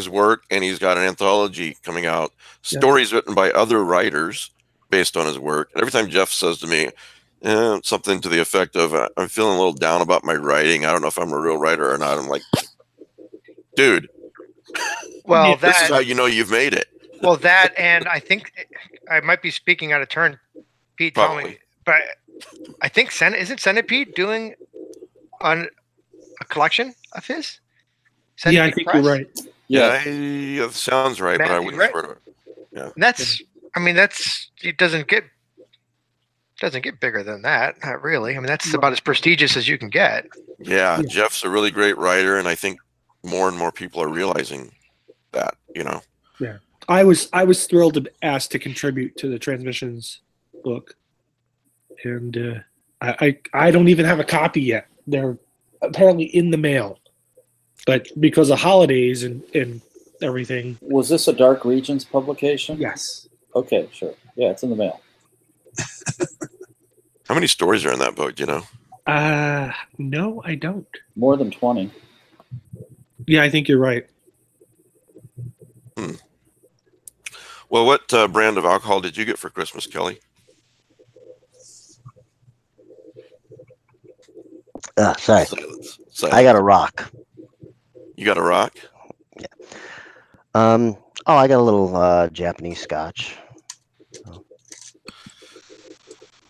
work, and he's got an anthology coming out, stories written by other writers based on his work. And every time Jeff says to me something to the effect of, I'm feeling a little down about my writing, I don't know if I'm a real writer or not, I'm like, dude, Well, this is how you know you've made it. Well, that, and I think I might be speaking out of turn. Pete, tell me, but I think isn't Centipede doing on a collection of his? Yeah, I think you're right. Yeah, it sounds right, but I wouldn't swear to it. Yeah, and that's. I mean, it doesn't get bigger than that. Not really. I mean, that's about as prestigious as you can get. Yeah, Jeff's a really great writer, and I think more and more people are realizing that. Yeah, I was thrilled to be asked to contribute to the Transmissions book, and I don't even have a copy yet. They're apparently in the mail, but because of holidays and everything. Was this a Dark Regions publication? Yes. Okay, sure. Yeah, it's in the mail. How many stories are in that book? Do you know? No, I don't. More than 20. Yeah, I think you're right. Well, what brand of alcohol did you get for Christmas, Kelly? Sorry. Silence. I got a rock. You got a rock? Yeah. I got a little Japanese scotch.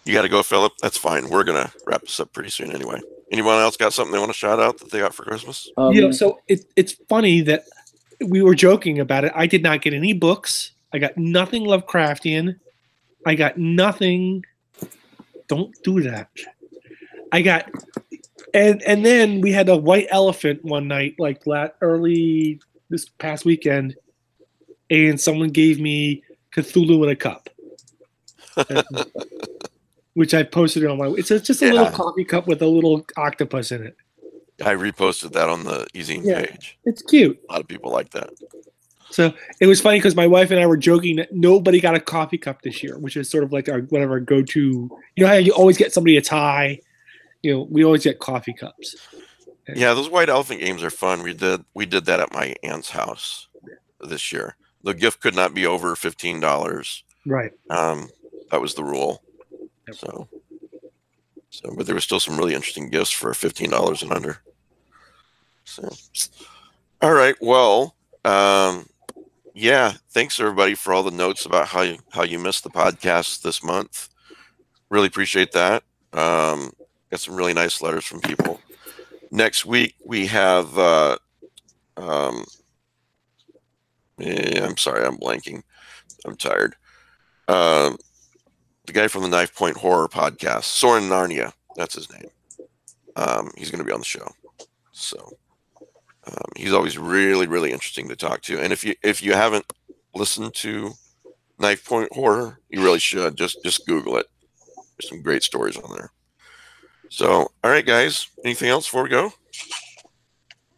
You got to go, Philip. That's fine. We're gonna wrap this up pretty soon, anyway. Anyone else got something they want to shout out that they got for Christmas? So it's funny that we were joking about it. I did not get any books. I got nothing Lovecraftian. I got nothing. Don't do that. I got, and then we had a white elephant one night, like early this past weekend, and someone gave me Cthulhu in a cup, which I posted on my. It's just a little coffee cup with a little octopus in it. I reposted that on the eZine page. It's cute. A lot of people like that. So it was funny because my wife and I were joking that nobody got a coffee cup this year, which is sort of like one of our go-to. You know how you always get somebody a tie. We always get coffee cups. Yeah, those white elephant games are fun. We did that at my aunt's house this year. The gift could not be over $15. Right. That was the rule. So, but there was still some really interesting gifts for $15 and under. So, all right. Well, thanks everybody for all the notes about how you missed the podcast this month. Really appreciate that. Got some really nice letters from people. Next week we have. I'm sorry, I'm blanking. I'm tired. The guy from the Knife Point Horror podcast, Soren Narnia, that's his name. He's going to be on the show. So he's always really, really interesting to talk to. And if you haven't listened to Knife Point Horror, you really should. Just Google it. There's some great stories on there. So, all right, guys. Anything else before we go?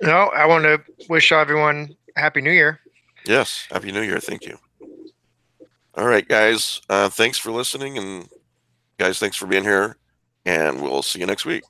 No, I want to wish everyone a Happy New Year. Yes, Happy New Year. Thank you. All right, guys. Thanks for listening. And guys, thanks for being here. And we'll see you next week.